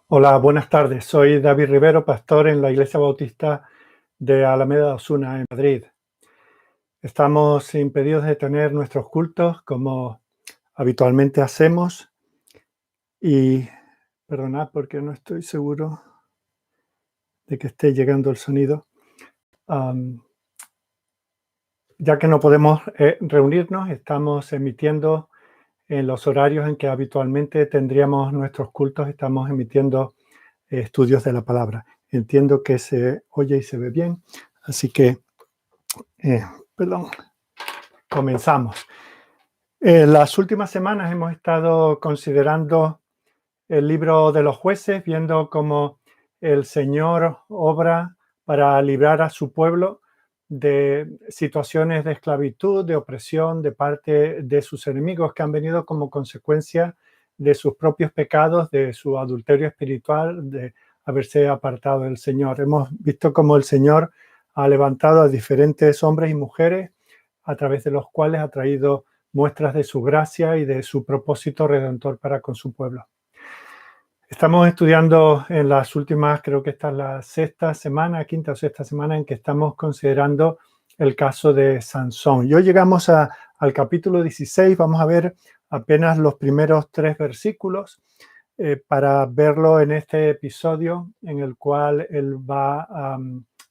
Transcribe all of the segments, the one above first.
Hola, buenas tardes. Soy David Rivero, pastor en la Iglesia Bautista de Alameda de Osuna, en Madrid. Estamos impedidos de tener nuestros cultos como habitualmente hacemos y perdonad porque no estoy seguro de que esté llegando el sonido. Ya que no podemos reunirnos, estamos emitiendo en los horarios en que habitualmente tendríamos nuestros cultos, estamos emitiendo estudios de la palabra. Entiendo que se oye y se ve bien, así que, eh, perdón, comenzamos. Las últimas semanas hemos estado considerando el libro de los jueces, viendo cómo el Señor obra para librar a su pueblo de situaciones de esclavitud, de opresión de parte de sus enemigos que han venido como consecuencia de sus propios pecados, de su adulterio espiritual, de haberse apartado del Señor. Hemos visto cómo el Señor ha levantado a diferentes hombres y mujeres a través de los cuales ha traído muestras de su gracia y de su propósito redentor para con su pueblo. Estamos estudiando en las últimas, creo que esta es la quinta o sexta semana en que estamos considerando el caso de Sansón. Y hoy llegamos al capítulo 16, vamos a ver apenas los primeros 3 versículos para verlo en este episodio en el cual él va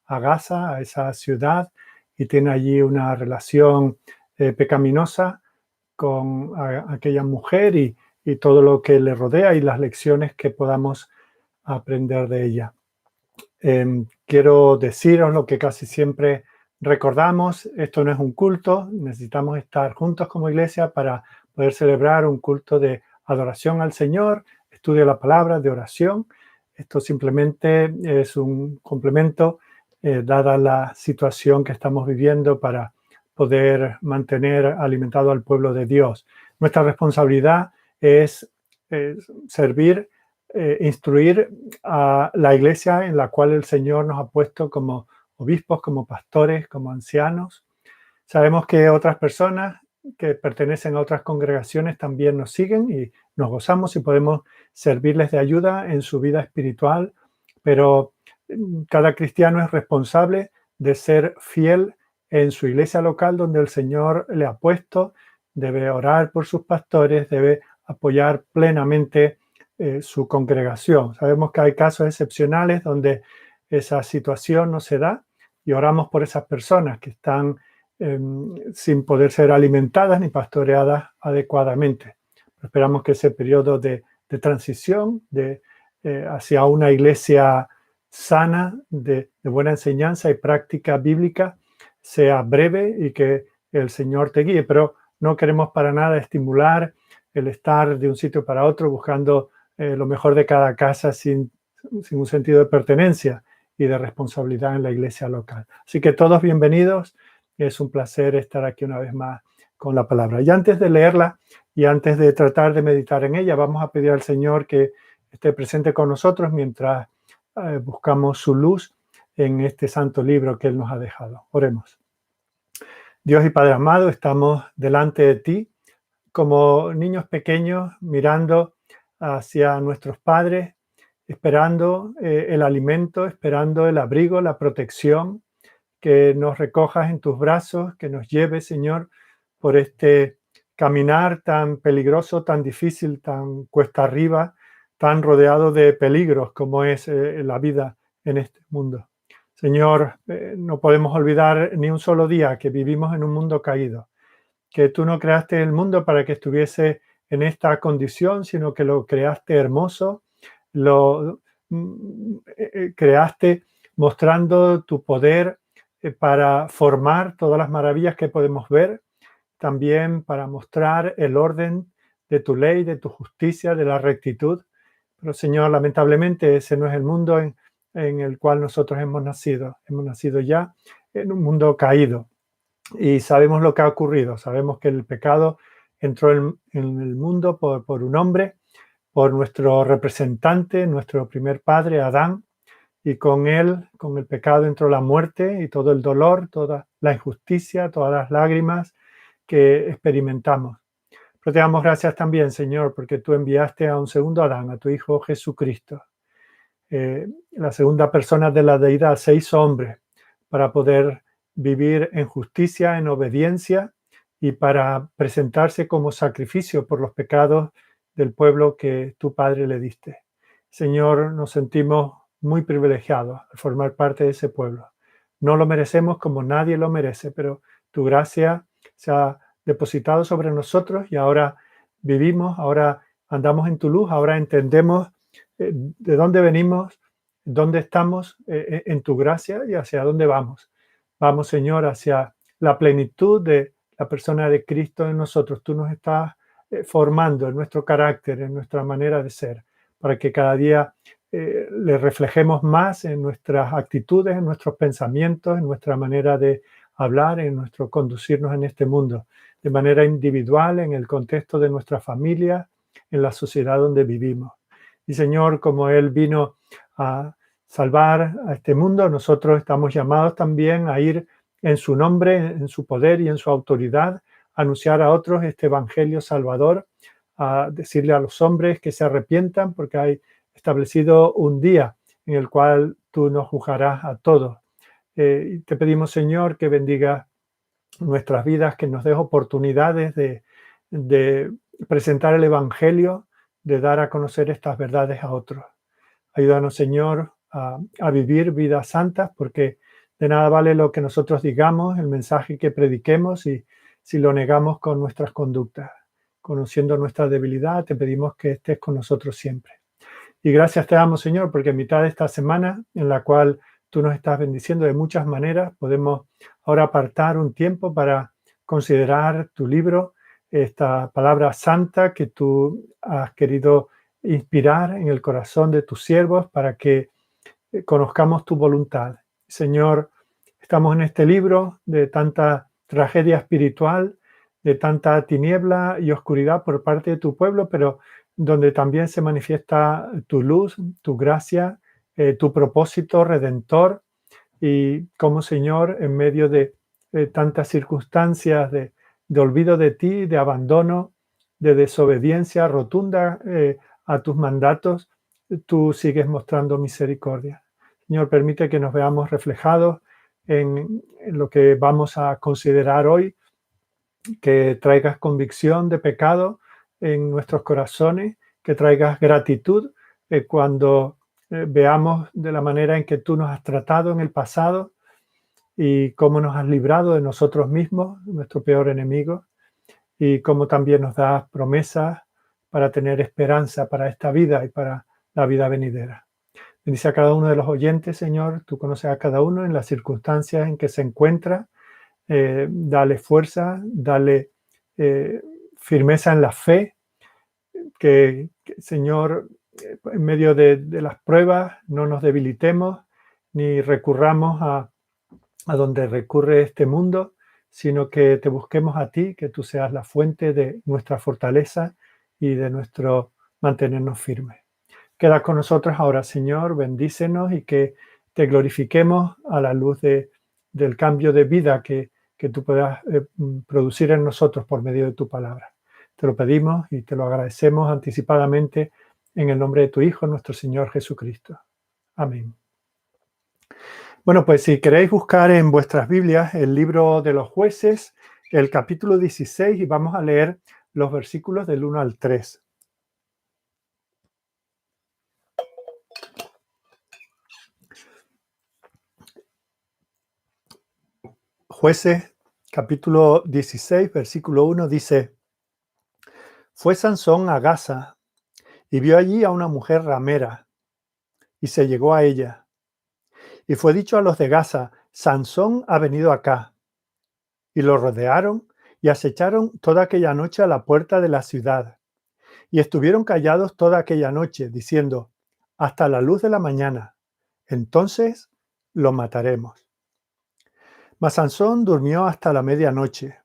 a Gaza, a esa ciudad, y tiene allí una relación pecaminosa con aquella mujer y todo lo que le rodea y las lecciones que podamos aprender de ella. Quiero deciros lo que casi siempre recordamos: esto no es un culto, necesitamos estar juntos como iglesia para poder celebrar un culto de adoración al Señor, estudio de la palabra, de oración. Esto simplemente es un complemento, dada la situación que estamos viviendo, para poder mantener alimentado al pueblo de Dios. Nuestra responsabilidad es servir, instruir a la iglesia en la cual el Señor nos ha puesto como obispos, como pastores, como ancianos. Sabemos que otras personas que pertenecen a otras congregaciones también nos siguen y nos gozamos y podemos servirles de ayuda en su vida espiritual, pero cada cristiano es responsable de ser fiel en su iglesia local donde el Señor le ha puesto, debe orar por sus pastores, debe apoyar plenamente su congregación. Sabemos que hay casos excepcionales donde esa situación no se da y oramos por esas personas que están sin poder ser alimentadas ni pastoreadas adecuadamente. Esperamos que ese periodo de transición hacia una iglesia sana, de buena enseñanza y práctica bíblica, sea breve y que el Señor te guíe, pero no queremos para nada estimular el estar de un sitio para otro buscando lo mejor de cada casa sin un sentido de pertenencia y de responsabilidad en la iglesia local. Así que todos bienvenidos. Es un placer estar aquí una vez más con la palabra. Y antes de leerla y antes de tratar de meditar en ella, vamos a pedir al Señor que esté presente con nosotros mientras buscamos su luz en este santo libro que Él nos ha dejado. Oremos. Dios y Padre amado, estamos delante de ti como niños pequeños mirando hacia nuestros padres, esperando el alimento, esperando el abrigo, la protección, que nos recojas en tus brazos, que nos lleves, Señor, por este caminar tan peligroso, tan difícil, tan cuesta arriba, tan rodeado de peligros como es la vida en este mundo. Señor, no podemos olvidar ni un solo día que vivimos en un mundo caído, que tú no creaste el mundo para que estuviese en esta condición, sino que lo creaste hermoso, lo creaste mostrando tu poder para formar todas las maravillas que podemos ver, también para mostrar el orden de tu ley, de tu justicia, de la rectitud. Pero Señor, lamentablemente ese no es el mundo en el cual nosotros hemos nacido. Hemos nacido ya en un mundo caído y sabemos lo que ha ocurrido. Sabemos que el pecado entró en el mundo por un hombre, por nuestro representante, nuestro primer padre, Adán, y con él, con el pecado, entró la muerte y todo el dolor, toda la injusticia, todas las lágrimas que experimentamos. Pero te damos gracias también, Señor, porque tú enviaste a un segundo Adán, a tu Hijo Jesucristo, la segunda persona de la deidad se hizo hombre para poder vivir en justicia, en obediencia y para presentarse como sacrificio por los pecados del pueblo que tu Padre le diste. Señor, nos sentimos muy privilegiados al formar parte de ese pueblo. No lo merecemos como nadie lo merece, pero tu gracia se ha depositado sobre nosotros y ahora vivimos, ahora andamos en tu luz, ahora entendemos de dónde venimos, dónde estamos en tu gracia y hacia dónde vamos. Vamos, Señor, hacia la plenitud de la persona de Cristo en nosotros. Tú nos estás formando en nuestro carácter, en nuestra manera de ser, para que cada día le reflejemos más en nuestras actitudes, en nuestros pensamientos, en nuestra manera de hablar, en nuestro conducirnos en este mundo, de manera individual, en el contexto de nuestra familia, en la sociedad donde vivimos. Y Señor, como Él vino a salvar a este mundo, nosotros estamos llamados también a ir en su nombre, en su poder y en su autoridad, a anunciar a otros este evangelio salvador, a decirle a los hombres que se arrepientan porque hay establecido un día en el cual tú nos juzgarás a todos. Y te pedimos, Señor, que bendiga nuestras vidas, que nos des oportunidades de presentar el evangelio, de dar a conocer estas verdades a otros. Ayúdanos, Señor, a vivir vidas santas, porque de nada vale lo que nosotros digamos, el mensaje que prediquemos, y si lo negamos con nuestras conductas. Conociendo nuestra debilidad, te pedimos que estés con nosotros siempre. Y gracias te damos, Señor, porque en mitad de esta semana, en la cual tú nos estás bendiciendo de muchas maneras, podemos ahora apartar un tiempo para considerar tu libro, esta palabra santa que tú has querido inspirar en el corazón de tus siervos para que conozcamos tu voluntad. Señor, estamos en este libro de tanta tragedia espiritual, de tanta tiniebla y oscuridad por parte de tu pueblo, pero donde también se manifiesta tu luz, tu gracia, tu propósito redentor, y como, Señor, en medio de tantas circunstancias de olvido de ti, de abandono, de desobediencia rotunda a tus mandatos, tú sigues mostrando misericordia. Señor, permite que nos veamos reflejados en lo que vamos a considerar hoy, que traigas convicción de pecado en nuestros corazones, que traigas gratitud cuando veamos de la manera en que tú nos has tratado en el pasado y cómo nos has librado de nosotros mismos, nuestro peor enemigo, y cómo también nos das promesas para tener esperanza para esta vida y para la vida venidera. Bendice a cada uno de los oyentes, Señor. Tú conoces a cada uno en las circunstancias en que se encuentra. Dale fuerza, dale firmeza en la fe, que Señor, en medio de las pruebas no nos debilitemos ni recurramos a donde recurre este mundo, sino que te busquemos a ti, que tú seas la fuente de nuestra fortaleza y de nuestro mantenernos firmes. Queda con nosotros ahora, Señor, bendícenos y que te glorifiquemos a la luz del cambio de vida que tú puedas producir en nosotros por medio de tu palabra. Te lo pedimos y te lo agradecemos anticipadamente en el nombre de tu Hijo, nuestro Señor Jesucristo. Amén. Bueno, pues si queréis buscar en vuestras Biblias el libro de los Jueces, el capítulo 16, y vamos a leer los versículos del 1 al 3. Jueces, capítulo 16, versículo 1 dice: Fue Sansón a Gaza y vio allí a una mujer ramera y se llegó a ella. Y fue dicho a los de Gaza: Sansón ha venido acá. Y lo rodearon y acecharon toda aquella noche a la puerta de la ciudad. Y estuvieron callados toda aquella noche, diciendo: hasta la luz de la mañana, entonces lo mataremos. Mas Sansón durmió hasta la medianoche.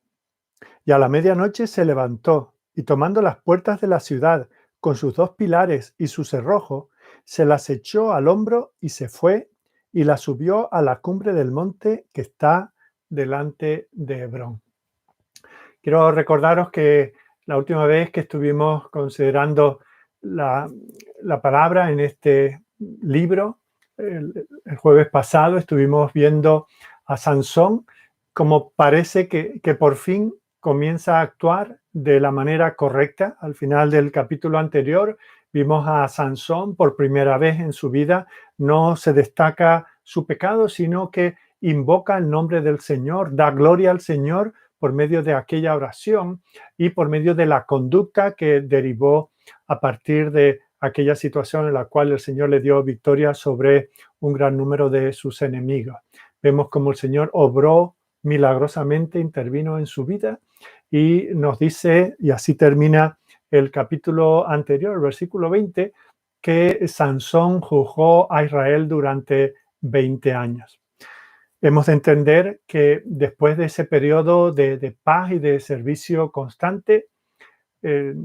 Y a la medianoche se levantó, y tomando las puertas de la ciudad con sus 2 pilares y su cerrojo, se las echó al hombro y se fue, y las subió a la cumbre del monte que está delante de Hebrón. Quiero recordaros que la última vez que estuvimos considerando la palabra en este libro. El jueves pasado estuvimos viendo a Sansón, como parece que por fin comienza a actuar de la manera correcta. Al final del capítulo anterior vimos a Sansón por primera vez en su vida. No se destaca su pecado, sino que invoca el nombre del Señor, da gloria al Señor por medio de aquella oración y por medio de la conducta que derivó a partir de aquella situación en la cual el Señor le dio victoria sobre un gran número de sus enemigos. Vemos como el Señor obró milagrosamente, intervino en su vida y nos dice, y así termina el capítulo anterior, el versículo 20, que Sansón juzgó a Israel durante 20 años. Hemos de entender que después de ese periodo de paz y de servicio constante,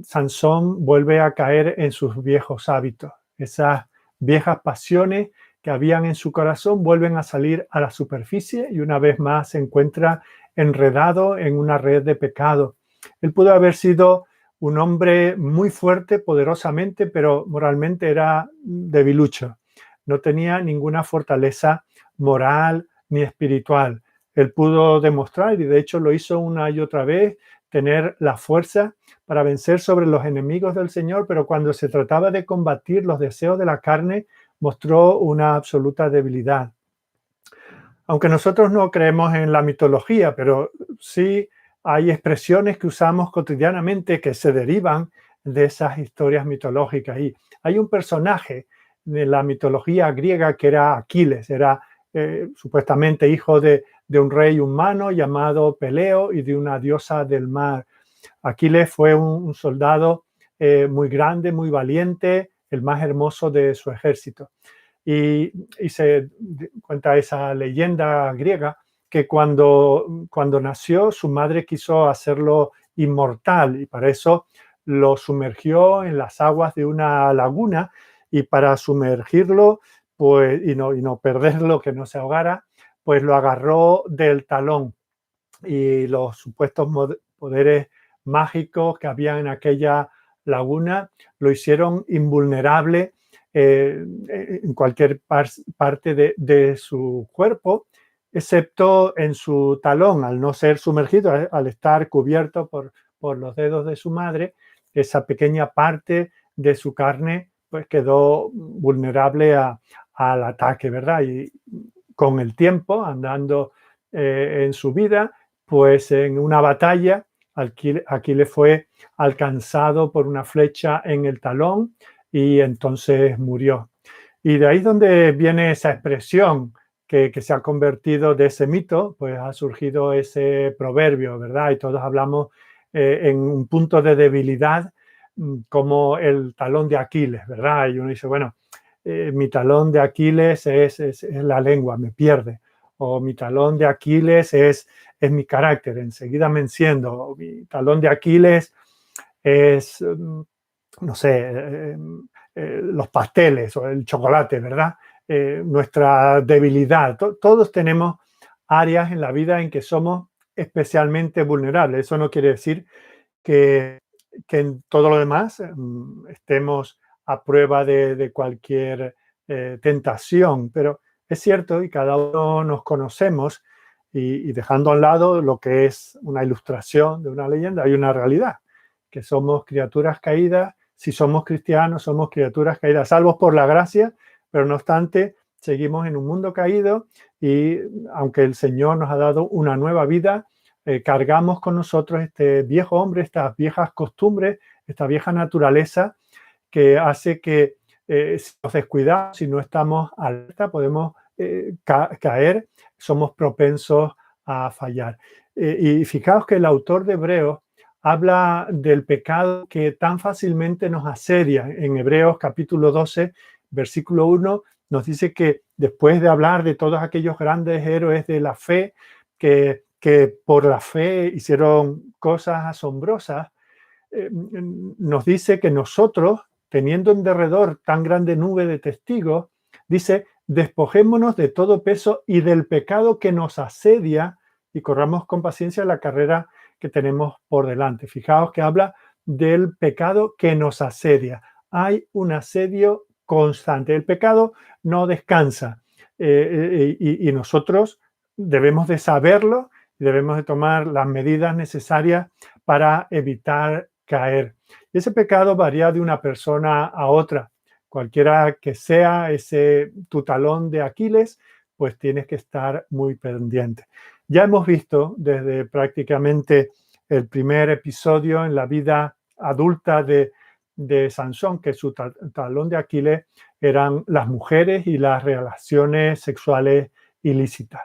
Sansón vuelve a caer en sus viejos hábitos. Esas viejas pasiones que habían en su corazón vuelven a salir a la superficie y una vez más se encuentra enredado en una red de pecado. Él pudo haber sido un hombre muy fuerte, poderosamente, pero moralmente era debilucho. No tenía ninguna fortaleza moral ni espiritual. Él pudo demostrar, y de hecho lo hizo una y otra vez, tener la fuerza para vencer sobre los enemigos del Señor, pero cuando se trataba de combatir los deseos de la carne, mostró una absoluta debilidad. Aunque nosotros no creemos en la mitología, pero sí hay expresiones que usamos cotidianamente que se derivan de esas historias mitológicas. Y hay un personaje de la mitología griega que era Aquiles, era supuestamente hijo de un rey humano llamado Peleo y de una diosa del mar. Aquiles fue un soldado muy grande, muy valiente, el más hermoso de su ejército. Y se cuenta esa leyenda griega que cuando nació su madre quiso hacerlo inmortal y para eso lo sumergió en las aguas de una laguna y para sumergirlo pues, y no perderlo, que no se ahogara, pues lo agarró del talón y los supuestos poderes mágicos que había en aquella laguna lo hicieron invulnerable en cualquier parte de su cuerpo, excepto en su talón, al no ser sumergido, al estar cubierto por los dedos de su madre, esa pequeña parte de su carne pues quedó vulnerable al ataque, ¿verdad? Y con el tiempo, andando en su vida, pues en una batalla, Aquiles fue alcanzado por una flecha en el talón y entonces murió. Y de ahí donde viene esa expresión que se ha convertido de ese mito, pues ha surgido ese proverbio, ¿verdad? Y todos hablamos en un punto de debilidad como el talón de Aquiles, ¿verdad? Y uno dice, bueno, mi talón de Aquiles es la lengua, me pierde. O mi talón de Aquiles es mi carácter, enseguida me enciendo. O mi talón de Aquiles es, no sé, los pasteles o el chocolate, ¿verdad? Nuestra debilidad. Todos tenemos áreas en la vida en que somos especialmente vulnerables. Eso no quiere decir que en todo lo demás estemos a prueba de cualquier tentación, pero es cierto y cada uno nos conocemos y dejando a un lado lo que es una ilustración de una leyenda, hay una realidad, que somos criaturas caídas. Si somos cristianos, somos criaturas caídas, salvos por la gracia, pero no obstante, seguimos en un mundo caído y aunque el Señor nos ha dado una nueva vida, cargamos con nosotros este viejo hombre, estas viejas costumbres, esta vieja naturaleza que hace que si nos descuidamos, si no estamos alerta, podemos caer, somos propensos a fallar. Y fijaos que el autor de Hebreos habla del pecado que tan fácilmente nos asedia. En Hebreos capítulo 12, versículo 1, nos dice que después de hablar de todos aquellos grandes héroes de la fe que por la fe hicieron cosas asombrosas, nos dice que nosotros, teniendo en derredor tan grande nube de testigos, dice, despojémonos de todo peso y del pecado que nos asedia y corramos con paciencia la carrera que tenemos por delante. Fijaos que habla del pecado que nos asedia. Hay un asedio constante. El pecado no descansa y nosotros debemos de saberlo y debemos de tomar las medidas necesarias para evitar caer. Y ese pecado varía de una persona a otra. Cualquiera que sea ese tu talón de Aquiles, pues tienes que estar muy pendiente. Ya hemos visto desde prácticamente el primer episodio en la vida adulta de Sansón, que su talón de Aquiles eran las mujeres y las relaciones sexuales ilícitas.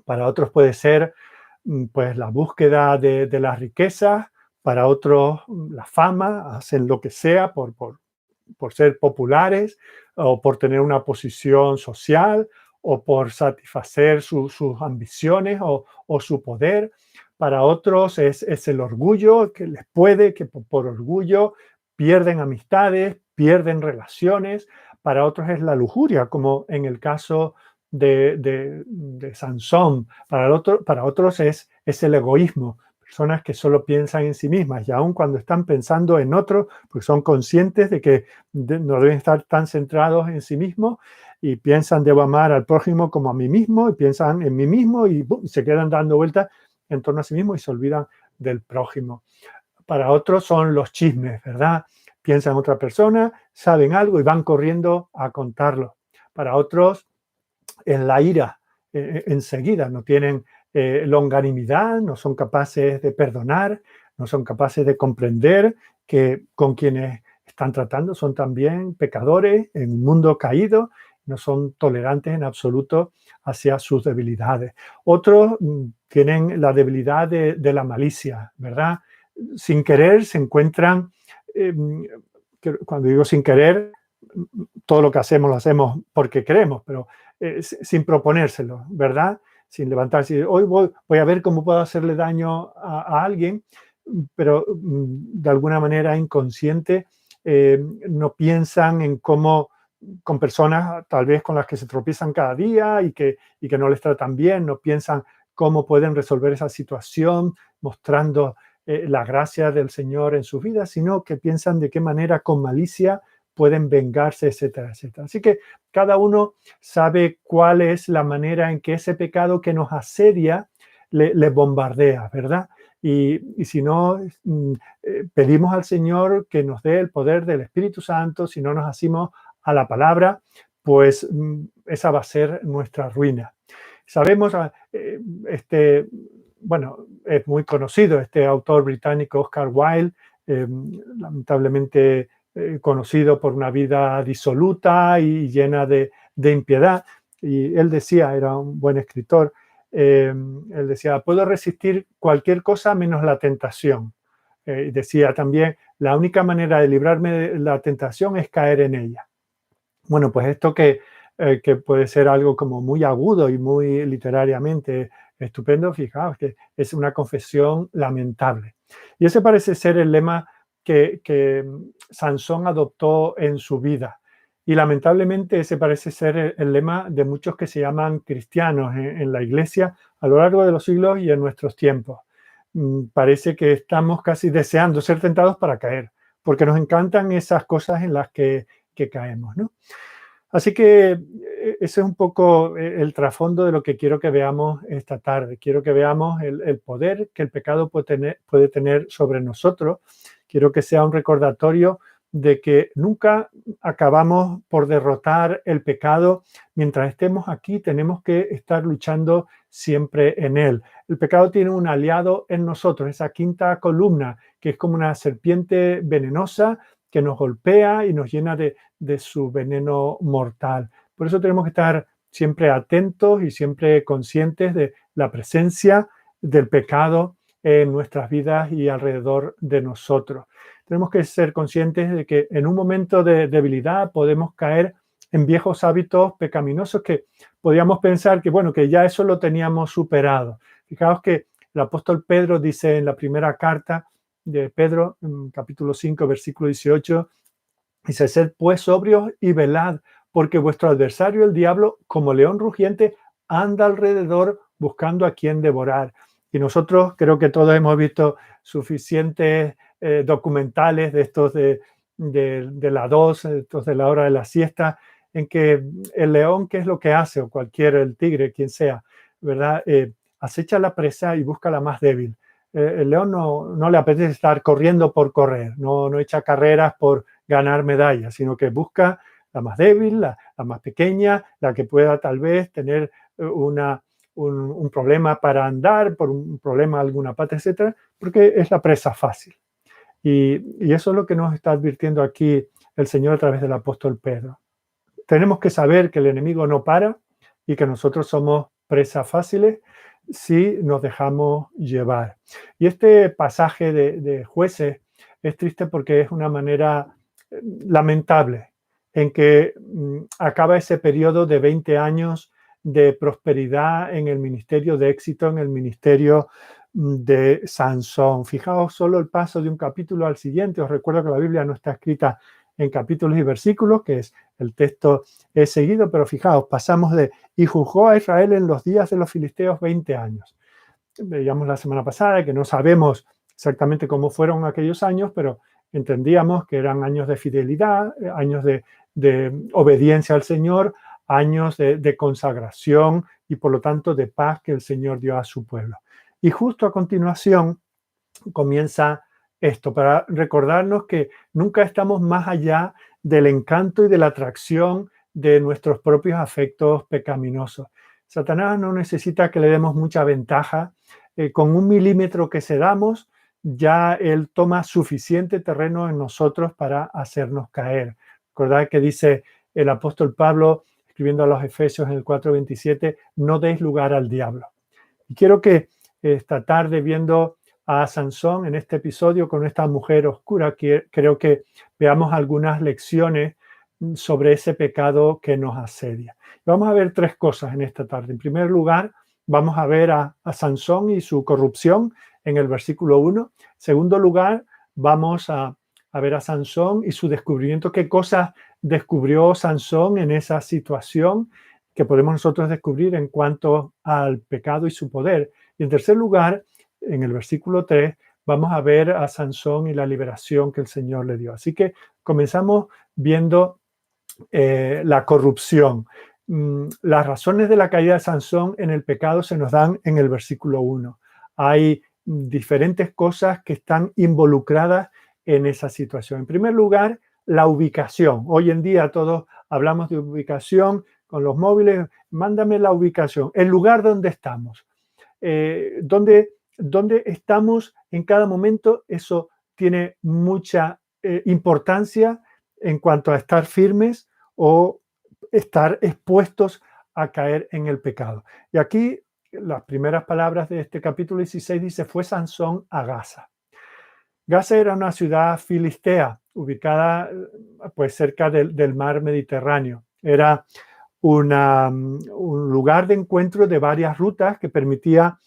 Para otros puede ser pues la búsqueda de las riquezas, para otros la fama, hacen lo que sea por ser populares o por tener una posición social o por satisfacer sus ambiciones o su poder. Para otros es el orgullo que les puede, que por orgullo pierden amistades, pierden relaciones. Para otros es la lujuria, como en el caso de Sansón. Para otros es el egoísmo, personas que solo piensan en sí mismas y aun cuando están pensando en otros, pues son conscientes de que no deben estar tan centrados en sí mismos y piensan debo amar al prójimo como a mí mismo y piensan en mí mismo y ¡pum!, se quedan dando vueltas en torno a sí mismo y se olvidan del prójimo. Para otros son los chismes, ¿verdad? Piensan en otra persona, saben algo y van corriendo a contarlo. Para otros es la ira, enseguida, no tienen longanimidad, no son capaces de perdonar, no son capaces de comprender que con quienes están tratando son también pecadores en un mundo caído, no son tolerantes en absoluto hacia sus debilidades. Otros tienen la debilidad de la malicia, ¿verdad? Sin querer se encuentran, cuando digo sin querer, todo lo que hacemos lo hacemos porque queremos, pero sin proponérselo, ¿verdad? Sin levantarse y hoy voy a ver cómo puedo hacerle daño a alguien, pero de alguna manera inconsciente no piensan en cómo con personas tal vez con las que se tropiezan cada día y que no les tratan bien, no piensan cómo pueden resolver esa situación mostrando la gracia del Señor en sus vidas, sino que piensan de qué manera con malicia pueden vengarse, etcétera, etcétera. Así que cada uno sabe cuál es la manera en que ese pecado que nos asedia le bombardea, ¿verdad? Y si no, pedimos al Señor que nos dé el poder del Espíritu Santo, si no nos asimos a la palabra, pues esa va a ser nuestra ruina. Sabemos, bueno, es muy conocido este autor británico Oscar Wilde, lamentablemente conocido por una vida disoluta y llena de impiedad. Y él decía, era un buen escritor, él decía, puedo resistir cualquier cosa menos la tentación. Y decía también, la única manera de librarme de la tentación es caer en ella. Bueno, pues esto que puede ser algo como muy agudo y muy literariamente estupendo, fijaos que es una confesión lamentable. Y ese parece ser el lema que Sansón adoptó en su vida. Y lamentablemente ese parece ser el lema de muchos que se llaman cristianos en la iglesia a lo largo de los siglos y en nuestros tiempos. Parece que estamos casi deseando ser tentados para caer, porque nos encantan esas cosas en las que caemos, ¿no? Así que ese es un poco el trasfondo de lo que quiero que veamos esta tarde. Quiero que veamos el poder que el pecado puede tener sobre nosotros. Quiero que sea un recordatorio de que nunca acabamos por derrotar el pecado. Mientras estemos aquí, tenemos que estar luchando siempre en él. El pecado tiene un aliado en nosotros, esa quinta columna, que es como una serpiente venenosa que nos golpea y nos llena de su veneno mortal. Por eso tenemos que estar siempre atentos y siempre conscientes de la presencia del pecado en nuestras vidas y alrededor de nosotros. Tenemos que ser conscientes de que en un momento de debilidad podemos caer en viejos hábitos pecaminosos que podríamos pensar que, bueno, que ya eso lo teníamos superado. Fijaos que el apóstol Pedro dice en la primera carta de Pedro, en capítulo 5, versículo 18, dice, sed pues sobrios y velad, porque vuestro adversario, el diablo, como león rugiente, anda alrededor buscando a quien devorar. Y nosotros creo que todos hemos visto suficientes documentales de estos de de la 2, entonces la hora de la siesta, en que el león, ¿qué es lo que hace? O el tigre, quien sea, ¿verdad? Acecha la presa y busca la más débil. El león no le apetece estar corriendo por correr, no echa carreras por ganar medallas, sino que busca la más débil, la más pequeña, la que pueda tal vez tener un problema para andar, por un problema alguna pata, etcétera, porque es la presa fácil. Y eso es lo que nos está advirtiendo aquí el Señor a través del apóstol Pedro. Tenemos que saber que el enemigo no para y que nosotros somos presas fáciles si nos dejamos llevar. Y este pasaje de Jueces es triste porque es una manera lamentable en que acaba ese periodo de 20 años de prosperidad en el ministerio, de éxito en el ministerio de Sansón. Fijaos solo el paso de un capítulo al siguiente. Os recuerdo que la Biblia no está escrita en capítulos y versículos, que es el texto seguido, pero fijaos, pasamos de y juzgó a Israel en los días de los filisteos 20 años. Veíamos la semana pasada que no sabemos exactamente cómo fueron aquellos años, pero entendíamos que eran años de fidelidad, años de obediencia al Señor, años de consagración y por lo tanto de paz que el Señor dio a su pueblo. Y justo a continuación comienza esto, para recordarnos que nunca estamos más allá del encanto y de la atracción de nuestros propios afectos pecaminosos. Satanás no necesita que le demos mucha ventaja. Con 1 milímetro que cedamos, ya él toma suficiente terreno en nosotros para hacernos caer. Recordad que dice el apóstol Pablo, escribiendo a los Efesios en el 4:27, no deis lugar al diablo. Y quiero que esta tarde, viendo a Sansón en este episodio con esta mujer oscura, creo que veamos algunas lecciones sobre ese pecado que nos asedia. Vamos a ver 3 cosas en esta tarde. En primer lugar, vamos a ver a Sansón y su corrupción en el versículo 1. En segundo lugar, vamos a ver a Sansón y su descubrimiento. ¿Qué cosas descubrió Sansón en esa situación que podemos nosotros descubrir en cuanto al pecado y su poder? Y en tercer lugar, en el versículo 3, vamos a ver a Sansón y la liberación que el Señor le dio. Así que comenzamos viendo la corrupción. Las razones de la caída de Sansón en el pecado se nos dan en el versículo 1. Hay diferentes cosas que están involucradas en esa situación. En primer lugar, la ubicación. Hoy en día todos hablamos de ubicación con los móviles. Mándame la ubicación, el lugar donde estamos. Donde estamos en cada momento, eso tiene mucha importancia en cuanto a estar firmes o estar expuestos a caer en el pecado. Y aquí las primeras palabras de este capítulo 16 dice, fue Sansón a Gaza. Gaza era una ciudad filistea ubicada pues cerca del mar Mediterráneo. Era un lugar de encuentro de varias rutas que permitía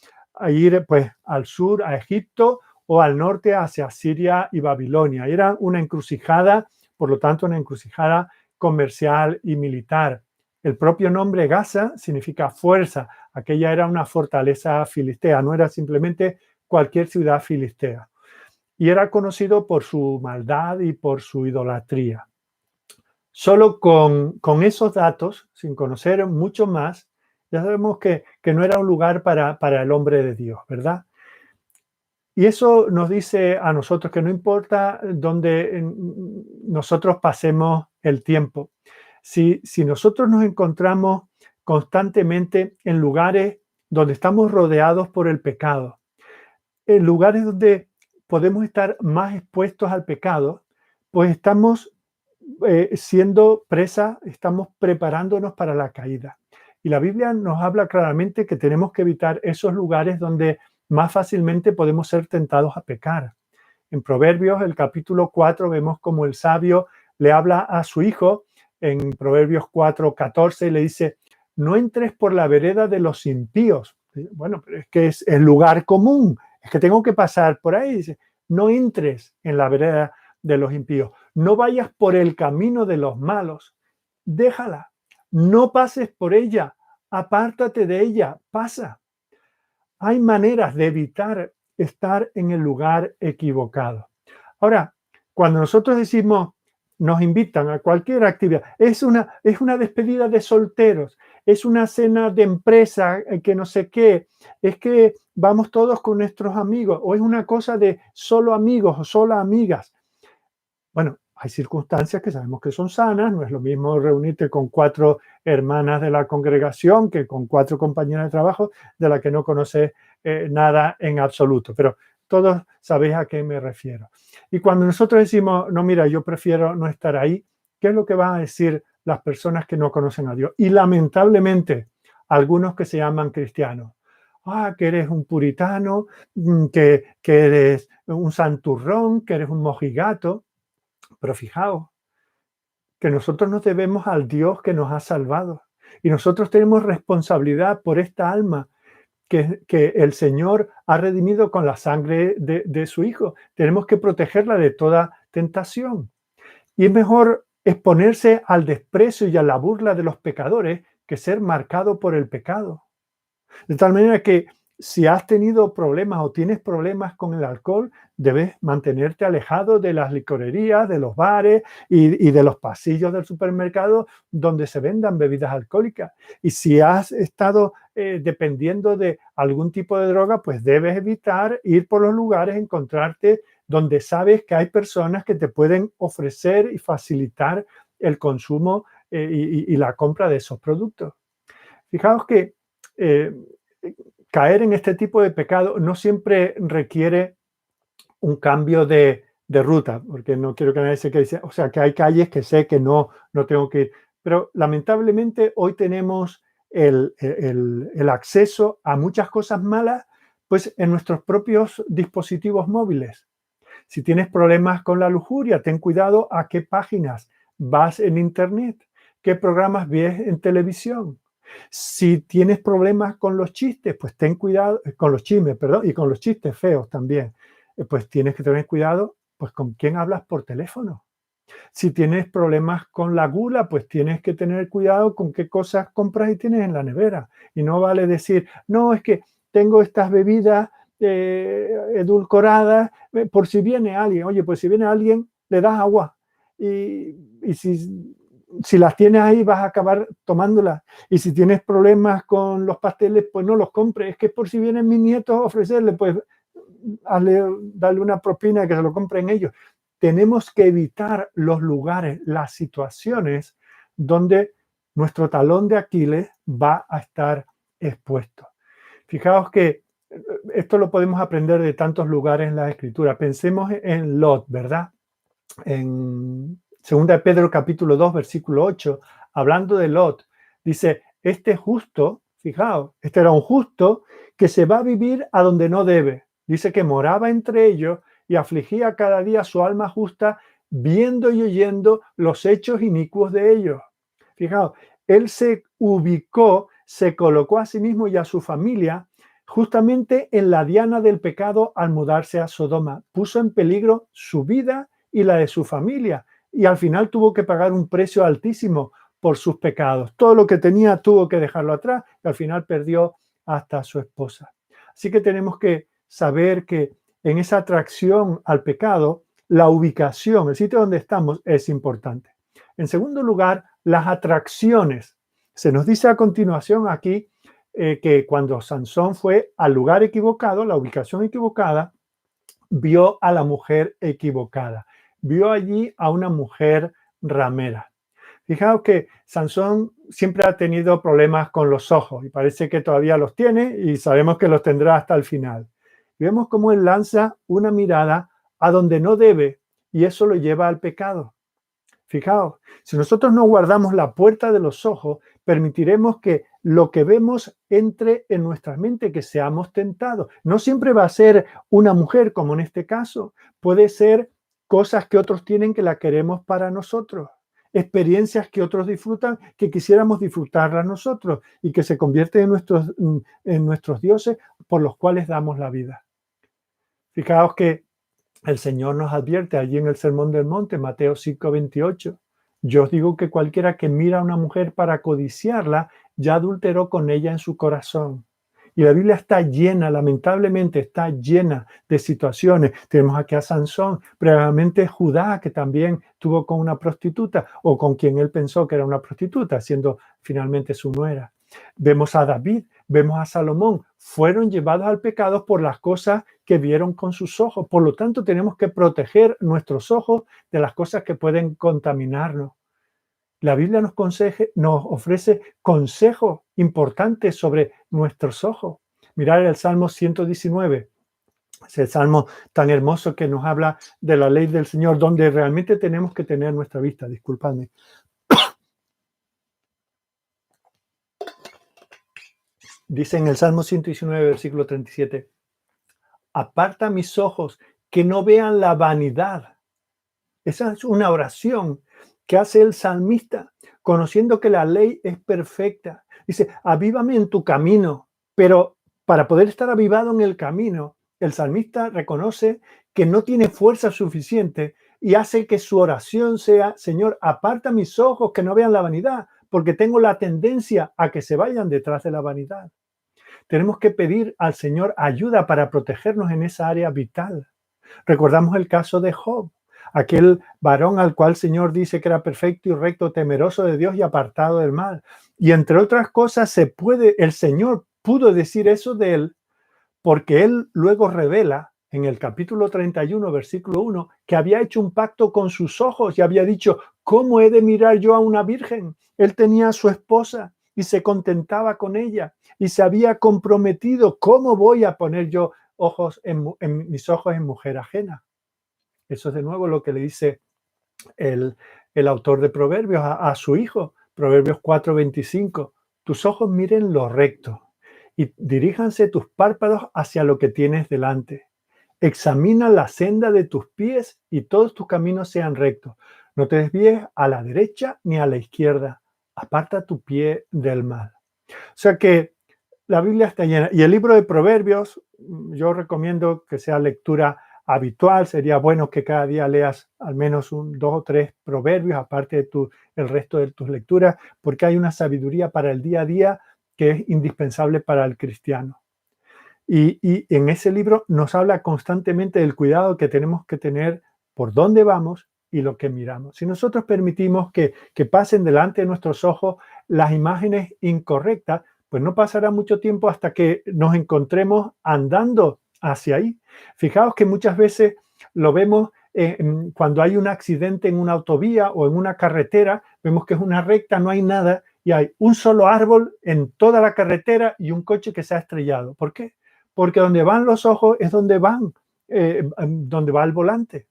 ir pues al sur a Egipto o al norte hacia Siria y Babilonia. Era una encrucijada, por lo tanto una encrucijada comercial y militar. El propio nombre Gaza significa fuerza. Aquella era una fortaleza filistea, no era simplemente cualquier ciudad filistea. Y era conocido por su maldad y por su idolatría. Solo con esos datos, sin conocer mucho más, ya sabemos que no era un lugar para el hombre de Dios, ¿verdad? Y eso nos dice a nosotros que no importa dónde nosotros pasemos el tiempo, si nosotros nos encontramos constantemente en lugares donde estamos rodeados por el pecado, en lugares donde podemos estar más expuestos al pecado, pues estamos siendo presa, estamos preparándonos para la caída. Y la Biblia nos habla claramente que tenemos que evitar esos lugares donde más fácilmente podemos ser tentados a pecar. En Proverbios, el capítulo 4, vemos como el sabio le habla a su hijo, en Proverbios 4:14, y le dice, no entres por la vereda de los impíos. Bueno, pero es que es el lugar común, es que tengo que pasar por ahí. Dice, no entres en la vereda de los impíos. No vayas por el camino de los malos. Déjala. No pases por ella. Apártate de ella. Pasa. Hay maneras de evitar estar en el lugar equivocado. Ahora, cuando nosotros decimos nos invitan a cualquier actividad. Es una despedida de solteros, es una cena de empresa, que no sé qué, es que vamos todos con nuestros amigos, o es una cosa de solo amigos o solo amigas. Bueno, hay circunstancias que sabemos que son sanas, no es lo mismo reunirte con 4 hermanas de la congregación que con 4 compañeras de trabajo de las que no conoces nada en absoluto, pero todos sabéis a qué me refiero. Y cuando nosotros decimos, no, mira, yo prefiero no estar ahí, ¿qué es lo que van a decir las personas que no conocen a Dios? Y lamentablemente, algunos que se llaman cristianos. Ah, que eres un puritano, que eres un santurrón, que eres un mojigato. Pero fijaos que nosotros nos debemos al Dios que nos ha salvado y nosotros tenemos responsabilidad por esta alma que el Señor ha redimido con la sangre de su Hijo. Tenemos que protegerla de toda tentación. Y es mejor exponerse al desprecio y a la burla de los pecadores que ser marcado por el pecado. De tal manera que si has tenido problemas o tienes problemas con el alcohol, debes mantenerte alejado de las licorerías, de los bares y de los pasillos del supermercado donde se vendan bebidas alcohólicas. Y si has estado dependiendo de algún tipo de droga, pues debes evitar ir por los lugares, encontrarte donde sabes que hay personas que te pueden ofrecer y facilitar el consumo y la compra de esos productos. Fijaos que eh, caer en este tipo de pecado no siempre requiere un cambio de ruta, porque no quiero que nadie se quede, o sea, que hay calles que sé que no tengo que ir, pero lamentablemente hoy tenemos el acceso a muchas cosas malas, pues en nuestros propios dispositivos móviles. Si tienes problemas con la lujuria, ten cuidado a qué páginas vas en Internet, qué programas ves en televisión. Si tienes problemas con los chistes, pues ten cuidado, con los chismes, perdón, y con los chistes feos también, pues tienes que tener cuidado, pues con quién hablas por teléfono. Si tienes problemas con la gula, pues tienes que tener cuidado con qué cosas compras y tienes en la nevera. Y no vale decir, no, es que tengo estas bebidas edulcoradas, por si viene alguien. Oye, pues si viene alguien, le das agua. Y si las tienes ahí, vas a acabar tomándolas. Y si tienes problemas con los pasteles, pues no los compres. Es que por si vienen mis nietos, ofrecerle, pues darle una propina que se lo compren ellos. Tenemos que evitar los lugares, las situaciones donde nuestro talón de Aquiles va a estar expuesto. Fijaos que esto lo podemos aprender de tantos lugares en la Escritura. Pensemos en Lot, ¿verdad? En 2 de Pedro capítulo 2, versículo 8, hablando de Lot, dice, este justo, fijaos, este era un justo que se va a vivir a donde no debe. Dice que moraba entre ellos y afligía cada día su alma justa, viendo y oyendo los hechos inicuos de ellos. Fijaos, él se ubicó, se colocó a sí mismo y a su familia justamente en la diana del pecado al mudarse a Sodoma. Puso en peligro su vida y la de su familia, y al final tuvo que pagar un precio altísimo por sus pecados. Todo lo que tenía tuvo que dejarlo atrás y al final perdió hasta a su esposa. Así que tenemos que saber que en esa atracción al pecado, la ubicación, el sitio donde estamos es importante. En segundo lugar, las atracciones. Se nos dice a continuación aquí que cuando Sansón fue al lugar equivocado, la ubicación equivocada, vio a la mujer equivocada. Vio allí a una mujer ramera. Fijaos que Sansón siempre ha tenido problemas con los ojos y parece que todavía los tiene y sabemos que los tendrá hasta el final. Y vemos cómo él lanza una mirada a donde no debe y eso lo lleva al pecado. Fijaos, si nosotros no guardamos la puerta de los ojos, permitiremos que lo que vemos entre en nuestra mente, que seamos tentados. No siempre va a ser una mujer, como en este caso. Puede ser cosas que otros tienen que la queremos para nosotros. Experiencias que otros disfrutan, que quisiéramos disfrutarlas nosotros y que se convierten en nuestros dioses por los cuales damos la vida. Fijaos que el Señor nos advierte allí en el Sermón del Monte, Mateo 5:28. Yo os digo que cualquiera que mira a una mujer para codiciarla, ya adulteró con ella en su corazón. Y la Biblia está llena, lamentablemente está llena de situaciones. Tenemos aquí a Sansón, previamente Judá, que también tuvo con una prostituta o con quien él pensó que era una prostituta, siendo finalmente su nuera. Vemos a David, vemos a Salomón, fueron llevados al pecado por las cosas que vieron con sus ojos. Por lo tanto, tenemos que proteger nuestros ojos de las cosas que pueden contaminarnos. La Biblia nos ofrece consejos importantes sobre nuestros ojos. Mirar el Salmo 119, ese salmo tan hermoso que nos habla de la ley del Señor, donde realmente tenemos que tener nuestra vista. Disculpadme. Dice en el Salmo 119, versículo 37, aparta mis ojos que no vean la vanidad. Esa es una oración que hace el salmista, conociendo que la ley es perfecta. Dice, avívame en tu camino, pero para poder estar avivado en el camino, el salmista reconoce que no tiene fuerza suficiente y hace que su oración sea, Señor, aparta mis ojos que no vean la vanidad, porque tengo la tendencia a que se vayan detrás de la vanidad. Tenemos que pedir al Señor ayuda para protegernos en esa área vital. Recordamos el caso de Job, aquel varón al cual el Señor dice que era perfecto y recto, temeroso de Dios y apartado del mal. Y entre otras cosas, el Señor pudo decir eso de él, porque él luego revela en el capítulo 31, versículo 1, que había hecho un pacto con sus ojos y había dicho, ¿cómo he de mirar yo a una virgen? Él tenía a su esposa y se contentaba con ella y se había comprometido, ¿cómo voy a poner yo mis ojos en mujer ajena? Eso es de nuevo lo que le dice el autor de Proverbios a su hijo, Proverbios 4:25. Tus ojos miren lo recto y diríjanse tus párpados hacia lo que tienes delante. Examina la senda de tus pies y todos tus caminos sean rectos. No te desvíes a la derecha ni a la izquierda. Aparta tu pie del mal. O sea que la Biblia está llena. Y el libro de Proverbios, yo recomiendo que sea lectura habitual. Sería bueno que cada día leas al menos 2 o 3 proverbios, aparte de el resto de tus lecturas, porque hay una sabiduría para el día a día que es indispensable para el cristiano. Y en ese libro nos habla constantemente del cuidado que tenemos que tener por dónde vamos y lo que miramos. Si nosotros permitimos que pasen delante de nuestros ojos las imágenes incorrectas, pues no pasará mucho tiempo hasta que nos encontremos andando hacia ahí. Fijaos que muchas veces lo vemos cuando hay un accidente en una autovía o en una carretera, vemos que es una recta, no hay nada y hay un solo árbol en toda la carretera y un coche que se ha estrellado. ¿Por qué? Porque donde van los ojos es donde donde va el volante.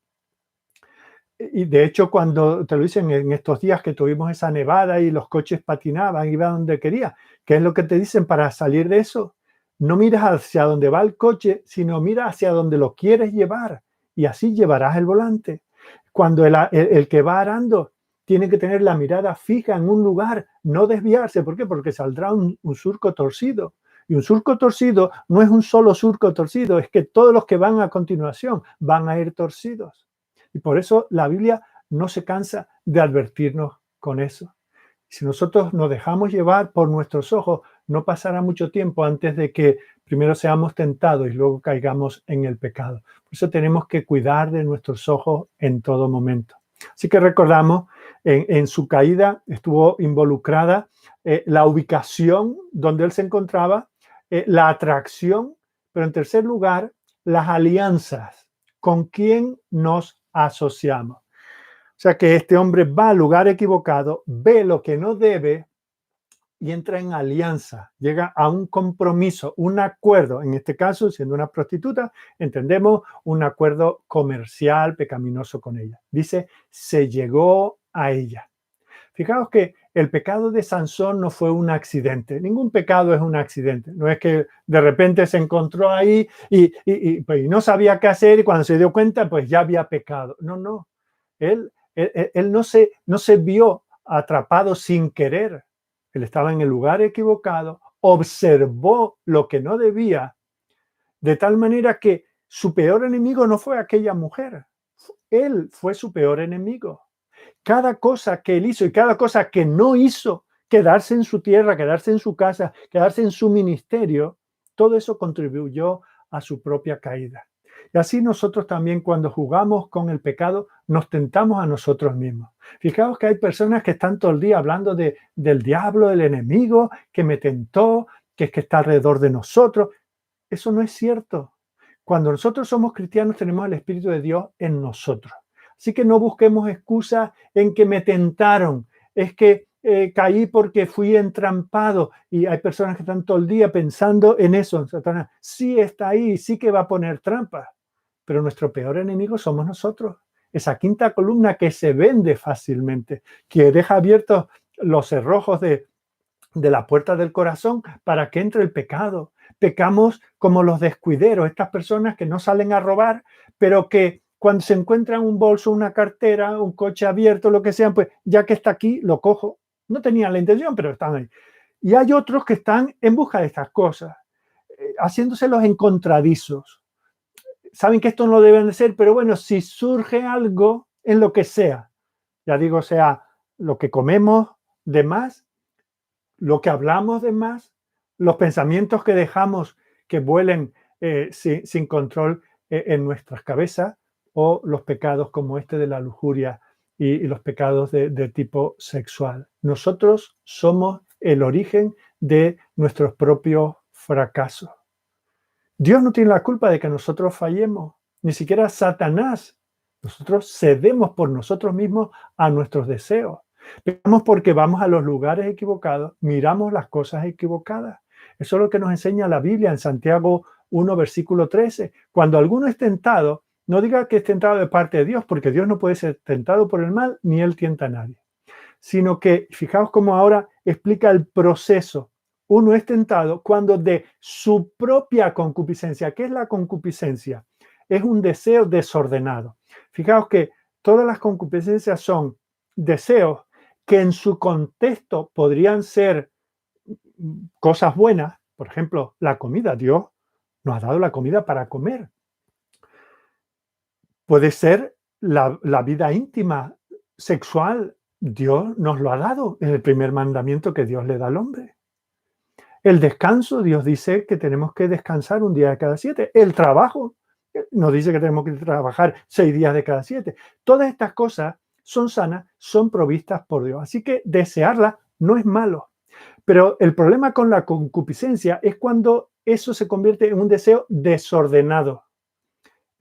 Y de hecho, cuando te lo dicen en estos días que tuvimos esa nevada y los coches patinaban, iban donde quería, ¿qué es lo que te dicen para salir de eso? No miras hacia donde va el coche, sino mira hacia donde lo quieres llevar y así llevarás el volante. Cuando el que va arando tiene que tener la mirada fija en un lugar, no desviarse. ¿Por qué? Porque saldrá un surco torcido. Y un surco torcido no es un solo surco torcido, es que todos los que van a continuación van a ir torcidos. Y por eso la Biblia no se cansa de advertirnos con eso. Si nosotros nos dejamos llevar por nuestros ojos, no pasará mucho tiempo antes de que primero seamos tentados y luego caigamos en el pecado. Por eso tenemos que cuidar de nuestros ojos en todo momento. Así que recordamos, en su caída estuvo involucrada la ubicación donde él se encontraba, la atracción, pero en tercer lugar, las alianzas. ¿Con quién nos asociamos? O sea que este hombre va al lugar equivocado, ve lo que no debe y entra en alianza, llega a un compromiso, un acuerdo. En este caso, siendo una prostituta, entendemos un acuerdo comercial pecaminoso con ella. Dice, se llegó a ella. Fijaos que el pecado de Sansón no fue un accidente. Ningún pecado es un accidente. No es que de repente se encontró ahí y no sabía qué hacer y cuando se dio cuenta, pues ya había pecado. No, no. Él no se vio atrapado sin querer. Él estaba en el lugar equivocado, observó lo que no debía, de tal manera que su peor enemigo no fue aquella mujer. Él fue su peor enemigo. Cada cosa que él hizo y cada cosa que no hizo, quedarse en su tierra, quedarse en su casa, quedarse en su ministerio, Todo eso contribuyó a su propia caída. Y así nosotros también cuando jugamos con el pecado nos tentamos a nosotros mismos. Fijaos que hay personas que están todo el día hablando del diablo, del enemigo, que me tentó, que es que está alrededor de nosotros. Eso no es cierto. Cuando nosotros somos cristianos tenemos el Espíritu de Dios en nosotros. Así que no busquemos excusas en que me tentaron, es que caí porque fui entrampado, y hay personas que están todo el día pensando en eso, en Satanás. Sí está ahí, sí que va a poner trampas, pero nuestro peor enemigo somos nosotros. Esa quinta columna que se vende fácilmente, que deja abiertos los cerrojos de la puerta del corazón para que entre el pecado. Pecamos como los descuideros, estas personas que no salen a robar, pero que cuando se encuentran un bolso, una cartera, un coche abierto, lo que sea, pues ya que está aquí, lo cojo. No tenían la intención, pero están ahí. Y hay otros que están en busca de estas cosas, haciéndose los encontradizos. Saben que esto no deben de ser, pero bueno, si surge algo en lo que sea, ya digo, sea lo que comemos de más, lo que hablamos de más, los pensamientos que dejamos que vuelen sin control en nuestras cabezas, o los pecados como este de la lujuria y los pecados de tipo sexual. Nosotros somos el origen de nuestros propios fracasos. Dios no tiene la culpa de que nosotros fallemos, ni siquiera Satanás. Nosotros cedemos por nosotros mismos a nuestros deseos. Pecamos porque vamos a los lugares equivocados, miramos las cosas equivocadas. Eso es lo que nos enseña la Biblia en Santiago 1, versículo 13. Cuando alguno es tentado, no diga que es tentado de parte de Dios, porque Dios no puede ser tentado por el mal, ni Él tienta a nadie. Sino que, fijaos cómo ahora explica el proceso. Uno es tentado cuando de su propia concupiscencia. ¿Qué es la concupiscencia? Es un deseo desordenado. Fijaos que todas las concupiscencias son deseos que en su contexto podrían ser cosas buenas. Por ejemplo, la comida. Dios nos ha dado la comida para comer. Puede ser la vida íntima, sexual. Dios nos lo ha dado en el primer mandamiento que Dios le da al hombre. El descanso, Dios dice que tenemos que descansar un día de cada 7. El trabajo, nos dice que tenemos que trabajar 6 días de cada 7. Todas estas cosas son sanas, son provistas por Dios. Así que desearlas no es malo. Pero el problema con la concupiscencia es cuando eso se convierte en un deseo desordenado.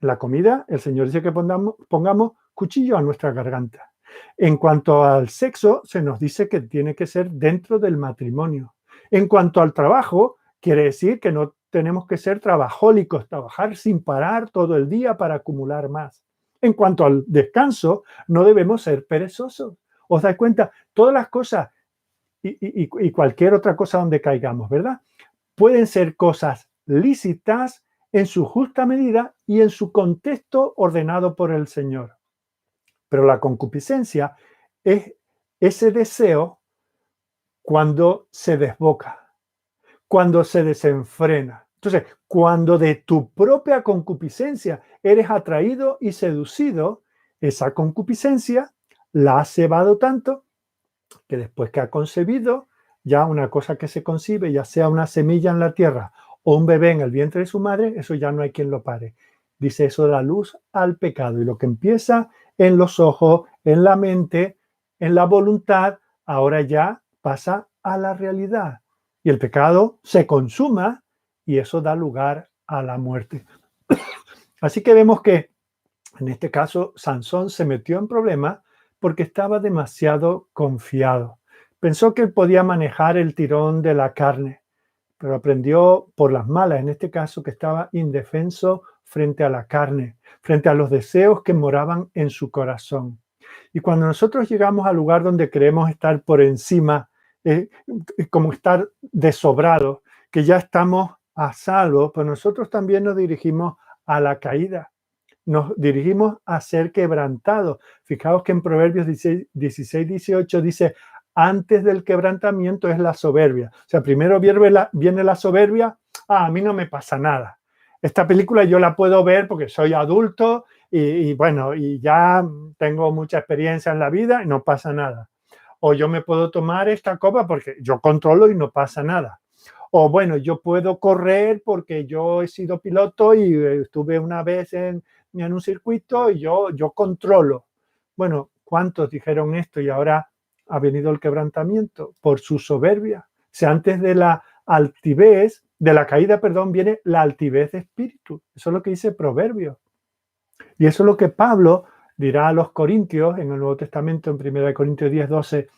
En la comida, el Señor dice que pongamos cuchillo a nuestra garganta. En cuanto al sexo, se nos dice que tiene que ser dentro del matrimonio. En cuanto al trabajo, quiere decir que no tenemos que ser trabajólicos, trabajar sin parar todo el día para acumular más. En cuanto al descanso, no debemos ser perezosos. ¿Os dais cuenta? Todas las cosas y cualquier otra cosa donde caigamos, ¿verdad? Pueden ser cosas lícitas en su justa medida y en su contexto ordenado por el Señor. Pero la concupiscencia es ese deseo cuando se desboca, cuando se desenfrena. Entonces, cuando de tu propia concupiscencia eres atraído y seducido, esa concupiscencia la has cebado tanto que después que ha concebido, ya una cosa que se concibe, ya sea una semilla en la tierra o un bebé en el vientre de su madre, eso ya no hay quien lo pare. Dice, eso da luz al pecado. Y lo que empieza en los ojos, en la mente, en la voluntad, ahora ya pasa a la realidad. Y el pecado se consuma y eso da lugar a la muerte. Así que vemos que en este caso Sansón se metió en problemas porque estaba demasiado confiado. Pensó que él podía manejar el tirón de la carne, pero aprendió por las malas, en este caso, que estaba indefenso frente a la carne, frente a los deseos que moraban en su corazón. Y cuando nosotros llegamos al lugar donde creemos estar por encima, como estar desobrados, que ya estamos a salvo, pues nosotros también nos dirigimos a la caída. Nos dirigimos a ser quebrantados. Fijaos que en Proverbios 16, 18 dice, antes del quebrantamiento es la soberbia. O sea, primero viene la soberbia, a mí no me pasa nada. Esta película yo la puedo ver porque soy adulto y bueno, y ya tengo mucha experiencia en la vida y no pasa nada. O yo me puedo tomar esta copa porque yo controlo y no pasa nada. O bueno, yo puedo correr porque yo he sido piloto y estuve una vez en un circuito y yo controlo. Bueno, ¿cuántos dijeron esto y ahora ha venido el quebrantamiento por su soberbia? O sea, antes de la altivez, de la caída, perdón, viene la altivez de espíritu. Eso es lo que dice Proverbios. Y eso es lo que Pablo dirá a los corintios en el Nuevo Testamento, en 1 Corintios 10:12,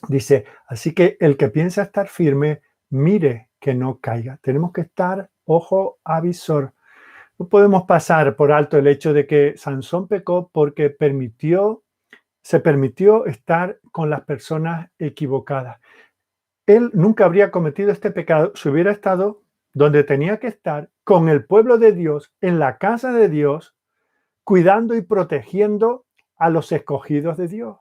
dice, así que el que piensa estar firme, mire que no caiga. Tenemos que estar ojo avisor. No podemos pasar por alto el hecho de que Sansón pecó porque se permitió estar con las personas equivocadas. Él nunca habría cometido este pecado si hubiera estado donde tenía que estar, con el pueblo de Dios, en la casa de Dios, cuidando y protegiendo a los escogidos de Dios.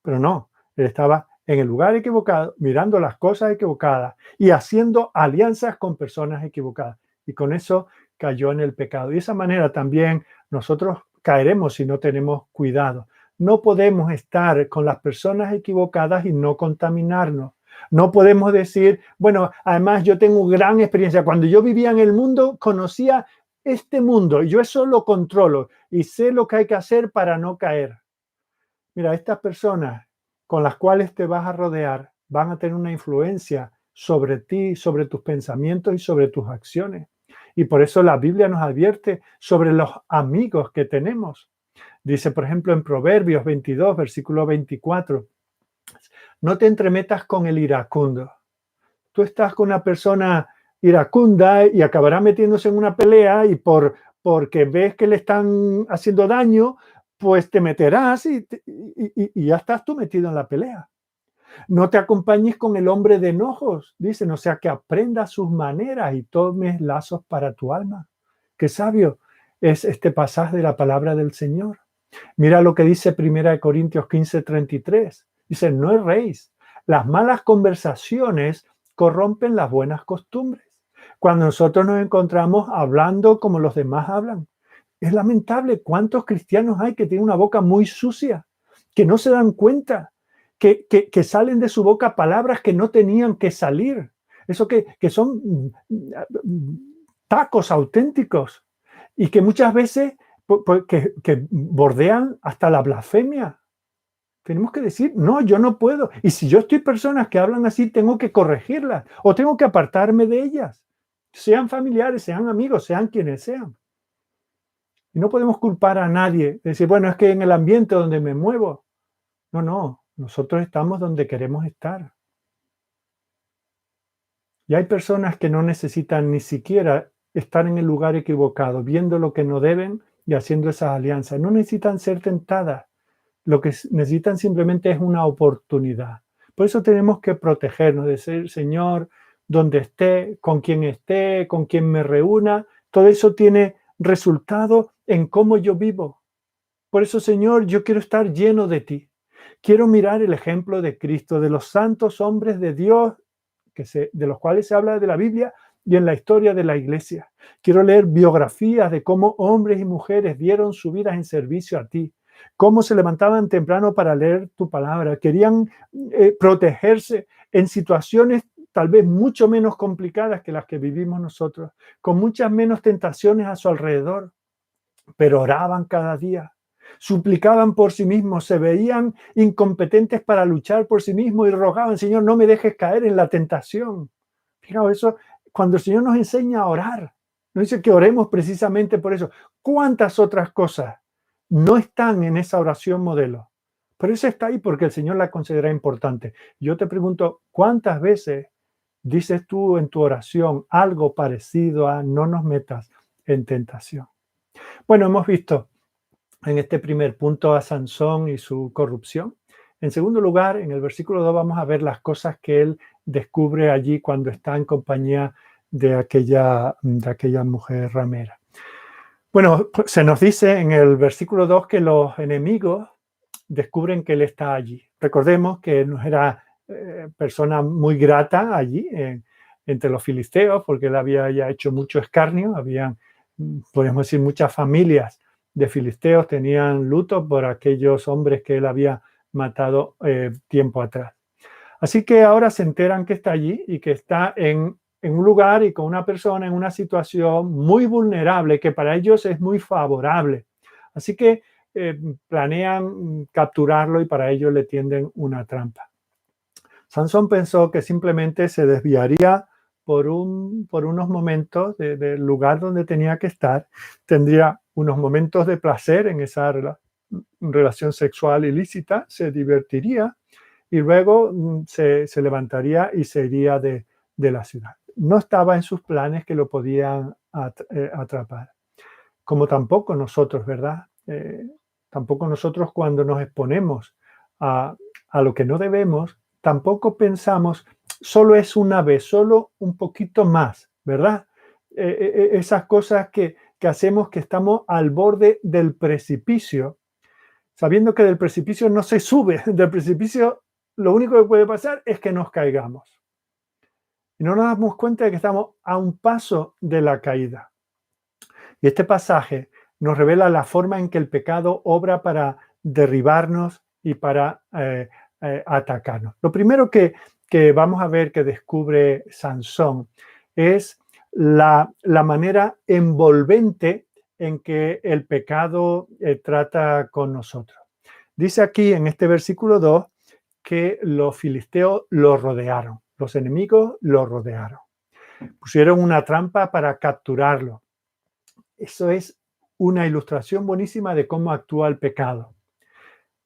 Pero no, él estaba en el lugar equivocado, mirando las cosas equivocadas y haciendo alianzas con personas equivocadas. Y con eso cayó en el pecado. Y de esa manera también nosotros caeremos si no tenemos cuidado. No podemos estar con las personas equivocadas y no contaminarnos. No podemos decir, bueno, además yo tengo gran experiencia. Cuando yo vivía en el mundo, conocía este mundo y yo eso lo controlo y sé lo que hay que hacer para no caer. Mira, estas personas con las cuales te vas a rodear van a tener una influencia sobre ti, sobre tus pensamientos y sobre tus acciones. Y por eso la Biblia nos advierte sobre los amigos que tenemos. Dice, por ejemplo, en Proverbios 22, versículo 24, no te entremetas con el iracundo. Tú estás con una persona iracunda y acabará metiéndose en una pelea y porque ves que le están haciendo daño, pues te meterás y ya estás tú metido en la pelea. No te acompañes con el hombre de enojos, dicen, o sea, que aprendas sus maneras y tomes lazos para tu alma. Qué sabio es este pasaje de la palabra del Señor. Mira lo que dice 1 Corintios 15:33. Dice, no erréis. Las malas conversaciones corrompen las buenas costumbres. Cuando nosotros nos encontramos hablando como los demás hablan, es lamentable cuántos cristianos hay que tienen una boca muy sucia, que no se dan cuenta, que salen de su boca palabras que no tenían que salir. Eso que son tacos auténticos y que muchas veces que bordean hasta la blasfemia. Tenemos que decir, no, yo no puedo. Y si yo estoy personas que hablan así, tengo que corregirlas o tengo que apartarme de ellas. Sean familiares, sean amigos, sean quienes sean. Y no podemos culpar a nadie. Decir, bueno, es que en el ambiente donde me muevo. No, nosotros estamos donde queremos estar. Y hay personas que no necesitan ni siquiera estar en el lugar equivocado, viendo lo que no deben y haciendo esas alianzas. No necesitan ser tentadas. Lo que necesitan simplemente es una oportunidad. Por eso tenemos que protegernos, decir, Señor, donde esté, con quien me reúna, todo eso tiene resultado en cómo yo vivo. Por eso, Señor, yo quiero estar lleno de ti. Quiero mirar el ejemplo de Cristo, de los santos hombres de Dios, de los cuales se habla de la Biblia y en la historia de la iglesia. Quiero leer biografías de cómo hombres y mujeres dieron su vida en servicio a ti, cómo se levantaban temprano para leer tu palabra, querían protegerse en situaciones tal vez mucho menos complicadas que las que vivimos nosotros, con muchas menos tentaciones a su alrededor, pero oraban cada día, suplicaban por sí mismos, se veían incompetentes para luchar por sí mismos y rogaban, Señor, no me dejes caer en la tentación. Fijaos, eso, cuando el Señor nos enseña a orar, nos dice que oremos precisamente por eso. ¿Cuántas otras cosas no están en esa oración modelo? Pero eso está ahí porque el Señor la considera importante. Yo te pregunto, ¿cuántas veces dices tú en tu oración algo parecido a no nos metas en tentación? Bueno, hemos visto en este primer punto a Sansón y su corrupción. En segundo lugar, en el versículo 2 vamos a ver las cosas que él descubre allí cuando está en compañía de aquella mujer ramera. Bueno, se nos dice en el versículo 2 que los enemigos descubren que él está allí. Recordemos que no era persona muy grata allí entre los filisteos, porque él había ya hecho mucho escarnio, habían, podemos decir, muchas familias de filisteos tenían luto por aquellos hombres que él había matado tiempo atrás. Así que ahora se enteran que está allí y que está en en un lugar y con una persona en una situación muy vulnerable que para ellos es muy favorable. Así que planean capturarlo y para ello le tienden una trampa. Sansón pensó que simplemente se desviaría por unos momentos del lugar donde tenía que estar, tendría unos momentos de placer en esa relación sexual ilícita, se divertiría y luego se levantaría y se iría de la ciudad. No estaba en sus planes que lo podían atrapar. Como tampoco nosotros, ¿verdad? Tampoco nosotros cuando nos exponemos a, a lo que no debemos, tampoco pensamos, solo es una vez, solo un poquito más, ¿verdad? Esas cosas que hacemos que estamos al borde del precipicio, sabiendo que del precipicio no se sube, del precipicio lo único que puede pasar es que nos caigamos. Y no nos damos cuenta de que estamos a un paso de la caída. Y este pasaje nos revela la forma en que el pecado obra para derribarnos y para atacarnos. Lo primero que vamos a ver que descubre Sansón es la manera envolvente en que el pecado trata con nosotros. Dice aquí en este versículo 2 que los filisteos lo rodearon, los enemigos lo rodearon. Pusieron una trampa para capturarlo. Eso es una ilustración buenísima de cómo actúa el pecado.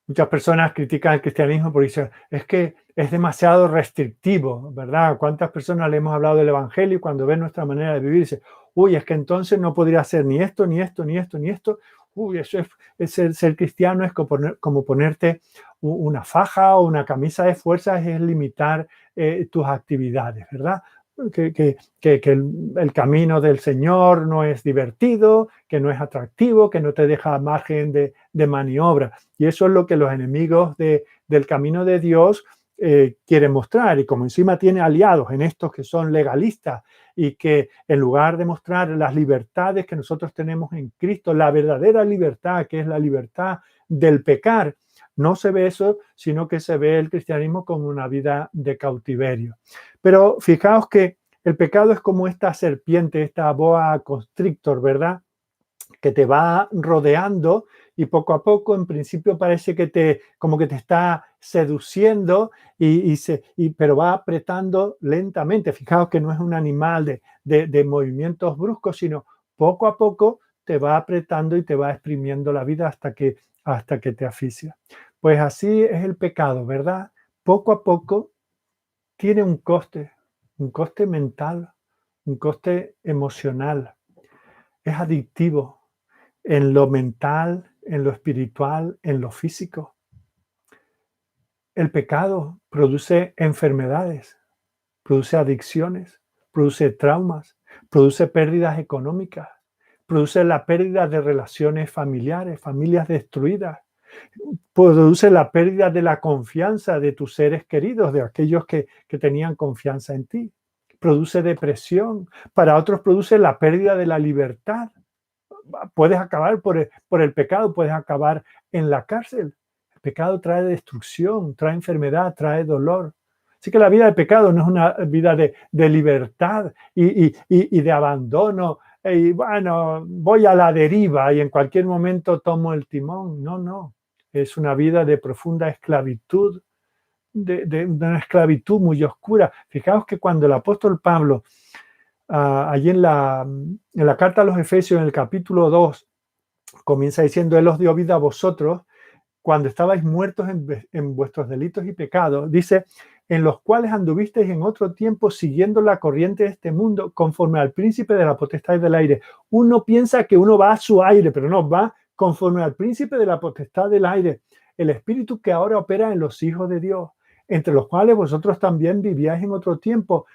Muchas personas critican el cristianismo porque dicen, es que es demasiado restrictivo, ¿verdad? ¿Cuántas personas le hemos hablado del evangelio y cuando ven nuestra manera de vivir dicen, uy, es que entonces no podría hacer ni esto, ni esto, ni esto, ni esto? Uy, eso es ser cristiano es como ponerte una faja o una camisa de fuerzas, es limitar tus actividades, ¿verdad? Que el camino del Señor no es divertido, que no es atractivo, que no te deja margen de maniobra. Y eso es lo que los enemigos del camino de Dios quieren mostrar. Y como encima tiene aliados en estos que son legalistas y que en lugar de mostrar las libertades que nosotros tenemos en Cristo, la verdadera libertad, que es la libertad del pecar, no se ve eso, sino que se ve el cristianismo como una vida de cautiverio. Pero fijaos que el pecado es como esta serpiente, esta boa constrictor, ¿verdad? Que te va rodeando y poco a poco, en principio parece que como que te está seduciendo, pero va apretando lentamente. Fijaos que no es un animal de movimientos bruscos, sino poco a poco te va apretando y te va exprimiendo la vida hasta que te asfixia. Pues así es el pecado, ¿verdad? Poco a poco tiene un coste mental, un coste emocional, es adictivo en lo mental, en lo espiritual, en lo físico. El pecado produce enfermedades, produce adicciones, produce traumas, produce pérdidas económicas, produce la pérdida de relaciones familiares, familias destruidas, produce la pérdida de la confianza de tus seres queridos, de aquellos que tenían confianza en ti. Produce depresión, para otros produce la pérdida de la libertad. Puedes acabar por el pecado, puedes acabar en la cárcel. El pecado trae destrucción, trae enfermedad, trae dolor. Así que la vida de pecado no es una vida de libertad y de abandono. Y bueno, voy a la deriva y en cualquier momento tomo el timón. No, no. Es una vida de profunda esclavitud, de una esclavitud muy oscura. Fijaos que cuando el apóstol Pablo, allí en la carta a los Efesios, en el capítulo 2, comienza diciendo, Él os dio vida a vosotros cuando estabais muertos en vuestros delitos y pecados. Dice, en los cuales anduvisteis en otro tiempo siguiendo la corriente de este mundo, conforme al príncipe de la potestad del aire. Uno piensa que uno va a su aire, pero no, va conforme al príncipe de la potestad del aire, el espíritu que ahora opera en los hijos de Dios, entre los cuales vosotros también vivíais en otro tiempo,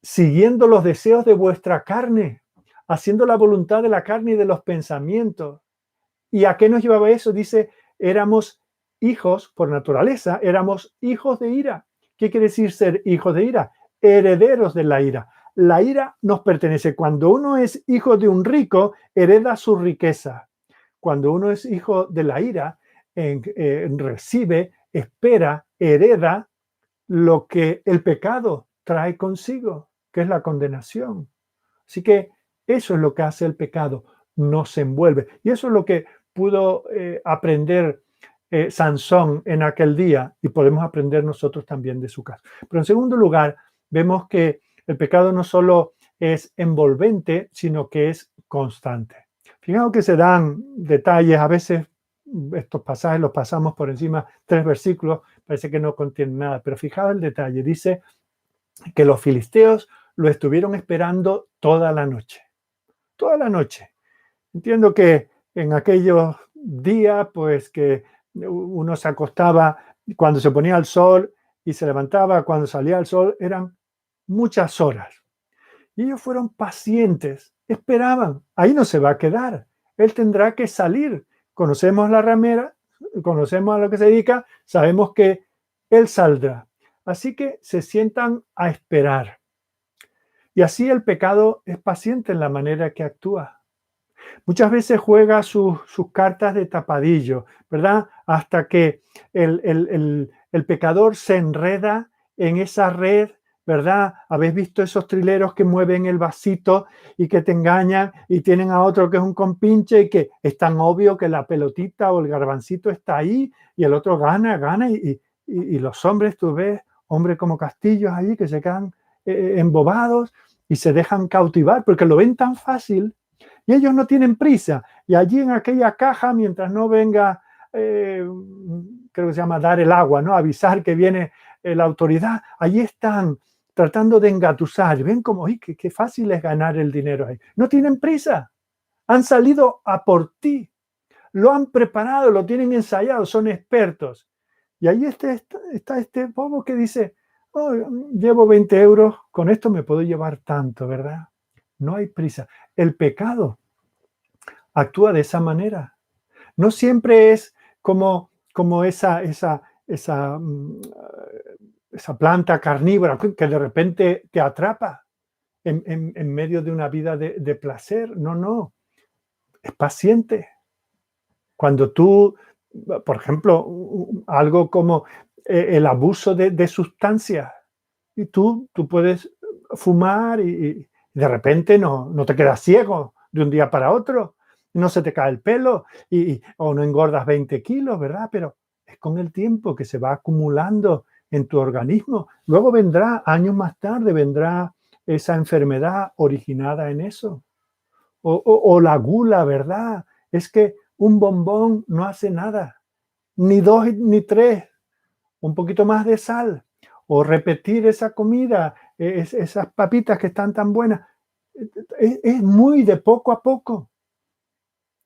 siguiendo los deseos de vuestra carne, haciendo la voluntad de la carne y de los pensamientos. ¿Y a qué nos llevaba eso? Dice, éramos hijos, por naturaleza, éramos hijos de ira. ¿Qué quiere decir ser hijos de ira? Herederos de la ira. La ira nos pertenece. Cuando uno es hijo de un rico, hereda su riqueza. Cuando uno es hijo de la ira, recibe, espera, hereda lo que el pecado trae consigo. que es la condenación. Así que eso es lo que hace el pecado, nos envuelve. Y eso es lo que pudo aprender Sansón en aquel día y podemos aprender nosotros también de su caso. Pero en segundo lugar, vemos que el pecado no solo es envolvente, sino que es constante. Fijaos que se dan detalles, a veces estos pasajes los pasamos por encima, 3 versículos, parece que no contienen nada, pero fijaos el detalle, dice que los filisteos lo estuvieron esperando toda la noche. Toda la noche. Entiendo que en aquellos días, pues que uno se acostaba cuando se ponía el sol y se levantaba cuando salía el sol, eran muchas horas. Y ellos fueron pacientes, esperaban, ahí no se va a quedar, él tendrá que salir. Conocemos la ramera, conocemos a lo que se dedica, sabemos que él saldrá. Así que se sientan a esperar. Y así el pecado es paciente en la manera que actúa. Muchas veces juega sus cartas de tapadillo, ¿verdad? Hasta que el pecador se enreda en esa red, ¿verdad? Habéis visto esos trileros que mueven el vasito y que te engañan y tienen a otro que es un compinche y que es tan obvio que la pelotita o el garbancito está ahí y el otro gana y los hombres, tú ves, hombres como castillos allí que se quedan embobados y se dejan cautivar porque lo ven tan fácil. Y ellos no tienen prisa. Y allí en aquella caja, mientras no venga, creo que se llama dar el agua, ¿no? Avisar que viene la autoridad, allí están tratando de engatusar. Ven como, qué fácil es ganar el dinero ahí. No tienen prisa. Han salido a por ti. Lo han preparado, lo tienen ensayado, son expertos. Y ahí está este bobo que dice, oh, llevo 20 euros, con esto me puedo llevar tanto, ¿verdad? No hay prisa. El pecado actúa de esa manera. No siempre es como esa planta carnívora que de repente te atrapa en medio de una vida de placer. No. Es paciente. Cuando tú, por ejemplo, algo como el abuso de sustancias, y tú puedes fumar y de repente no te quedas ciego de un día para otro, no se te cae el pelo o no engordas 20 kilos, ¿verdad? Pero es con el tiempo que se va acumulando en tu organismo. Luego vendrá, años más tarde, vendrá esa enfermedad originada en eso. O la gula, ¿verdad? Es que un bombón no hace nada, ni 2 ni 3, un poquito más de sal, o repetir esa comida, esas papitas que están tan buenas, es muy de poco a poco.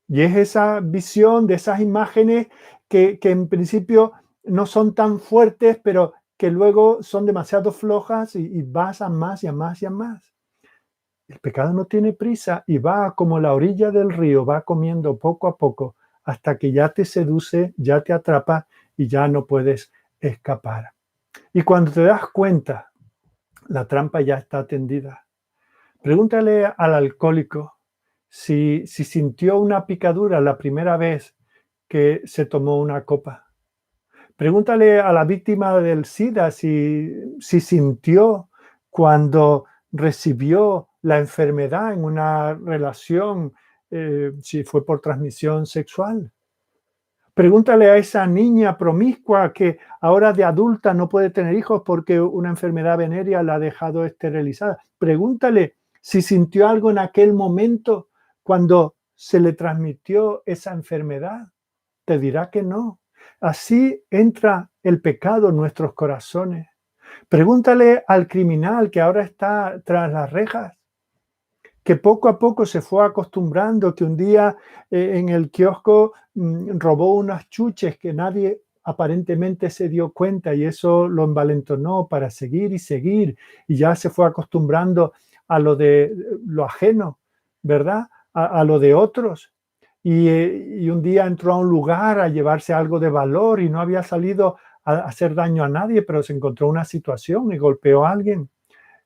Y es esa visión de esas imágenes que en principio no son tan fuertes, pero que luego son demasiado flojas y vas a más y a más y a más. El pecado no tiene prisa y va como la orilla del río, va comiendo poco a poco hasta que ya te seduce, ya te atrapa y ya no puedes escapar. Y cuando te das cuenta, la trampa ya está tendida. Pregúntale al alcohólico si sintió una picadura la primera vez que se tomó una copa. Pregúntale a la víctima del SIDA si sintió cuando recibió la enfermedad en una relación, si fue por transmisión sexual. Pregúntale a esa niña promiscua que ahora de adulta no puede tener hijos porque una enfermedad venérea la ha dejado esterilizada. Pregúntale si sintió algo en aquel momento cuando se le transmitió esa enfermedad. Te dirá que no. Así entra el pecado en nuestros corazones. Pregúntale al criminal que ahora está tras las rejas, que poco a poco se fue acostumbrando, que un día en el kiosco robó unas chuches que nadie aparentemente se dio cuenta y eso lo envalentonó para seguir y ya se fue acostumbrando a lo de lo ajeno, ¿verdad? A lo de otros. Y un día entró a un lugar a llevarse algo de valor y no había salido a hacer daño a nadie, pero se encontró una situación y golpeó a alguien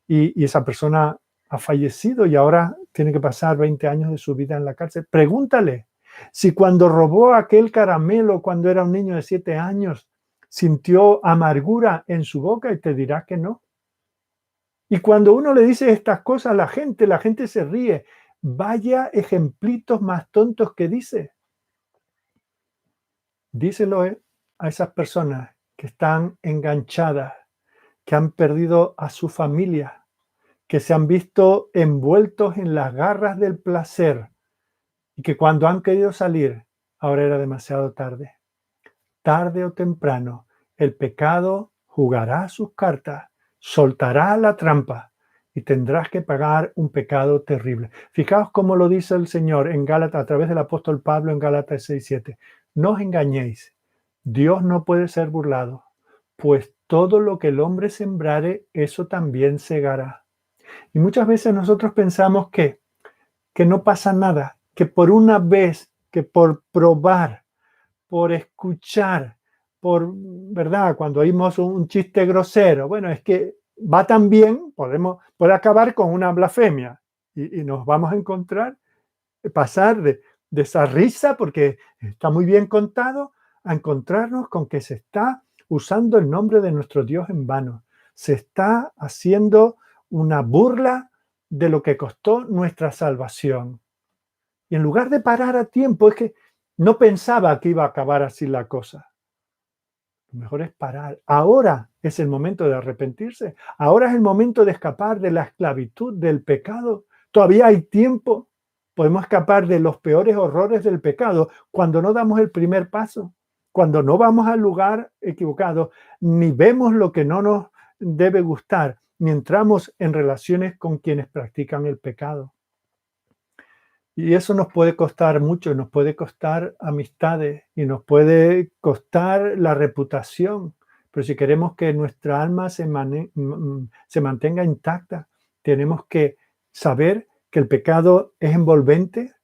y esa persona ha fallecido y ahora tiene que pasar 20 años de su vida en la cárcel. Pregúntale si cuando robó aquel caramelo cuando era un niño de 7 años sintió amargura en su boca y te dirá que no. Y cuando uno le dice estas cosas a la gente se ríe. Vaya ejemplitos más tontos que dice. Díselo a esas personas que están enganchadas, que han perdido a su familia, que se han visto envueltos en las garras del placer y que cuando han querido salir, ahora era demasiado tarde. Tarde o temprano, el pecado jugará sus cartas, soltará la trampa y tendrás que pagar un pecado terrible. Fijaos cómo lo dice el Señor en Gálatas, a través del apóstol Pablo en Gálatas 6:7. No os engañéis, Dios no puede ser burlado, pues todo lo que el hombre sembrare, eso también segará. Y muchas veces nosotros pensamos que no pasa nada, que por una vez, que por probar, por escuchar, por, ¿verdad? Cuando oímos un chiste grosero, bueno, es que va tan bien, puede acabar con una blasfemia y nos vamos a encontrar, pasar de esa risa, porque está muy bien contado, a encontrarnos con que se está usando el nombre de nuestro Dios en vano. Se está haciendo una burla de lo que costó nuestra salvación. Y en lugar de parar a tiempo, es que no pensaba que iba a acabar así la cosa. Lo mejor es parar. Ahora es el momento de arrepentirse. Ahora es el momento de escapar de la esclavitud, del pecado. Todavía hay tiempo. Podemos escapar de los peores horrores del pecado cuando no damos el primer paso, cuando no vamos al lugar equivocado, ni vemos lo que no nos debe gustar, ni entramos en relaciones con quienes practican el pecado. Y eso nos puede costar mucho, nos puede costar amistades y nos puede costar la reputación. Pero si queremos que nuestra alma se mantenga intacta, tenemos que saber que el pecado es envolvente,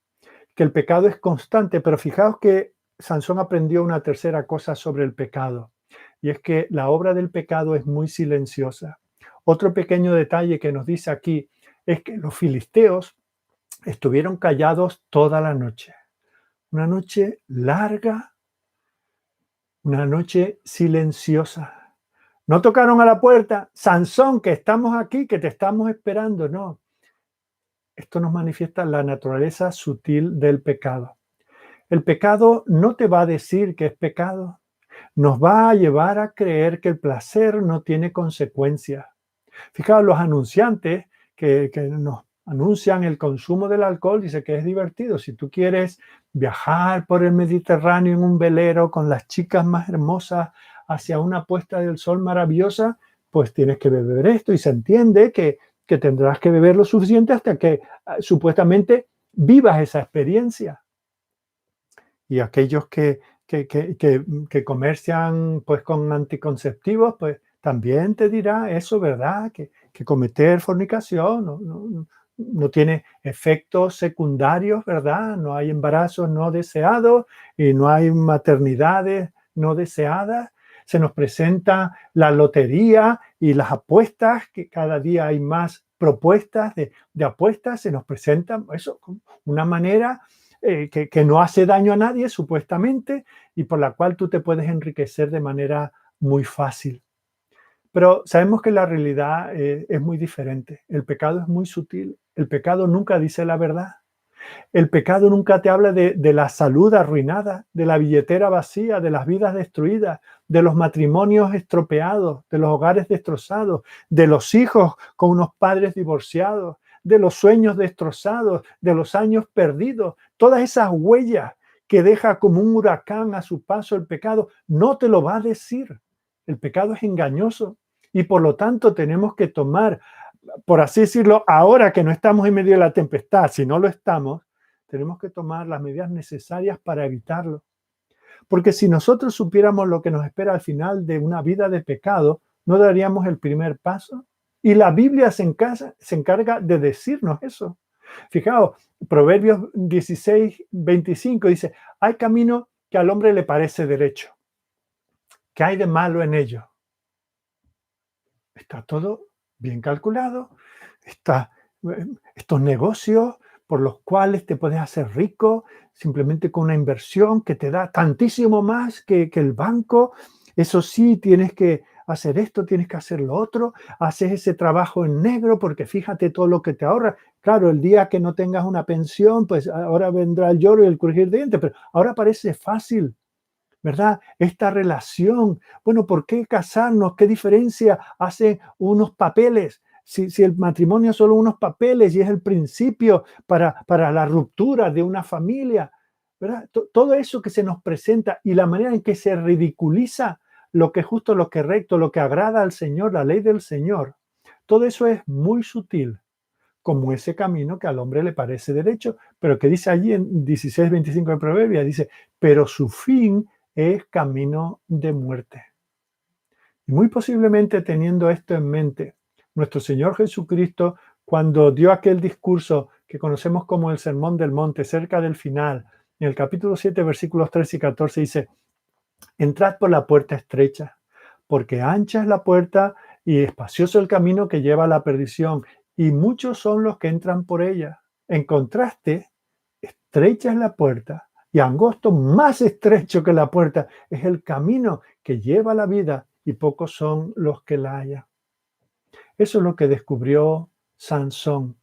que el pecado es constante. Pero fijaos que Sansón aprendió una tercera cosa sobre el pecado, y es que la obra del pecado es muy silenciosa. Otro pequeño detalle que nos dice aquí es que los filisteos estuvieron callados toda la noche. Una noche larga, una noche silenciosa. No tocaron a la puerta. Sansón, que estamos aquí, que te estamos esperando. No. Esto nos manifiesta la naturaleza sutil del pecado. El pecado no te va a decir que es pecado. Nos va a llevar a creer que el placer no tiene consecuencias. Fijaos, los anunciantes que nos anuncian el consumo del alcohol, dice que es divertido. Si tú quieres viajar por el Mediterráneo en un velero con las chicas más hermosas hacia una puesta del sol maravillosa, pues tienes que beber esto, y se entiende que tendrás que beber lo suficiente hasta que supuestamente vivas esa experiencia. Y aquellos que comercian pues con anticonceptivos, pues también te dirá eso, ¿verdad? Que cometer fornicación no tiene efectos secundarios, ¿verdad? No hay embarazos no deseados y no hay maternidades no deseadas. Se nos presenta la lotería y las apuestas, que cada día hay más propuestas de apuestas. Se nos presenta eso como una manera que no hace daño a nadie, supuestamente, y por la cual tú te puedes enriquecer de manera muy fácil. Pero sabemos que la realidad es muy diferente. El pecado es muy sutil. El pecado nunca dice la verdad. El pecado nunca te habla de la salud arruinada, de la billetera vacía, de las vidas destruidas, de los matrimonios estropeados, de los hogares destrozados, de los hijos con unos padres divorciados, de los sueños destrozados, de los años perdidos. Todas esas huellas que deja como un huracán a su paso el pecado, no te lo va a decir. El pecado es engañoso y por lo tanto tenemos que tomar, por así decirlo, ahora que no estamos en medio de la tempestad, si no lo estamos, tenemos que tomar las medidas necesarias para evitarlo. Porque si nosotros supiéramos lo que nos espera al final de una vida de pecado, no daríamos el primer paso. Y la Biblia se encarga de decirnos eso. Fijaos, Proverbios 16:25 dice, hay camino que al hombre le parece derecho. ¿Qué hay de malo en ello? Está todo bien calculado. Estos negocios por los cuales te puedes hacer rico simplemente con una inversión que te da tantísimo más que el banco. Eso sí, tienes que hacer esto, tienes que hacer lo otro, haces ese trabajo en negro porque fíjate todo lo que te ahorra. Claro, el día que no tengas una pensión, pues ahora vendrá el lloro y el crujir de dientes, pero ahora parece fácil, ¿verdad? Esta relación. Bueno, ¿por qué casarnos? ¿Qué diferencia hacen unos papeles? Si el matrimonio es solo unos papeles y es el principio para la ruptura de una familia, ¿verdad? Todo eso que se nos presenta y la manera en que se ridiculiza lo que es justo, lo que es recto, lo que agrada al Señor, la ley del Señor, todo eso es muy sutil, como ese camino que al hombre le parece derecho, pero que dice allí en 16:25 de Proverbios, dice, pero su fin es camino de muerte. Y muy posiblemente teniendo esto en mente, nuestro Señor Jesucristo, cuando dio aquel discurso que conocemos como el Sermón del Monte, cerca del final, en el capítulo 7, versículos 13 y 14, dice, entrad por la puerta estrecha, porque ancha es la puerta y espacioso el camino que lleva a la perdición, y muchos son los que entran por ella. En contraste, estrecha es la puerta y angosto, más estrecho que la puerta, es el camino que lleva a la vida y pocos son los que la hallan. Eso es lo que descubrió Sansón.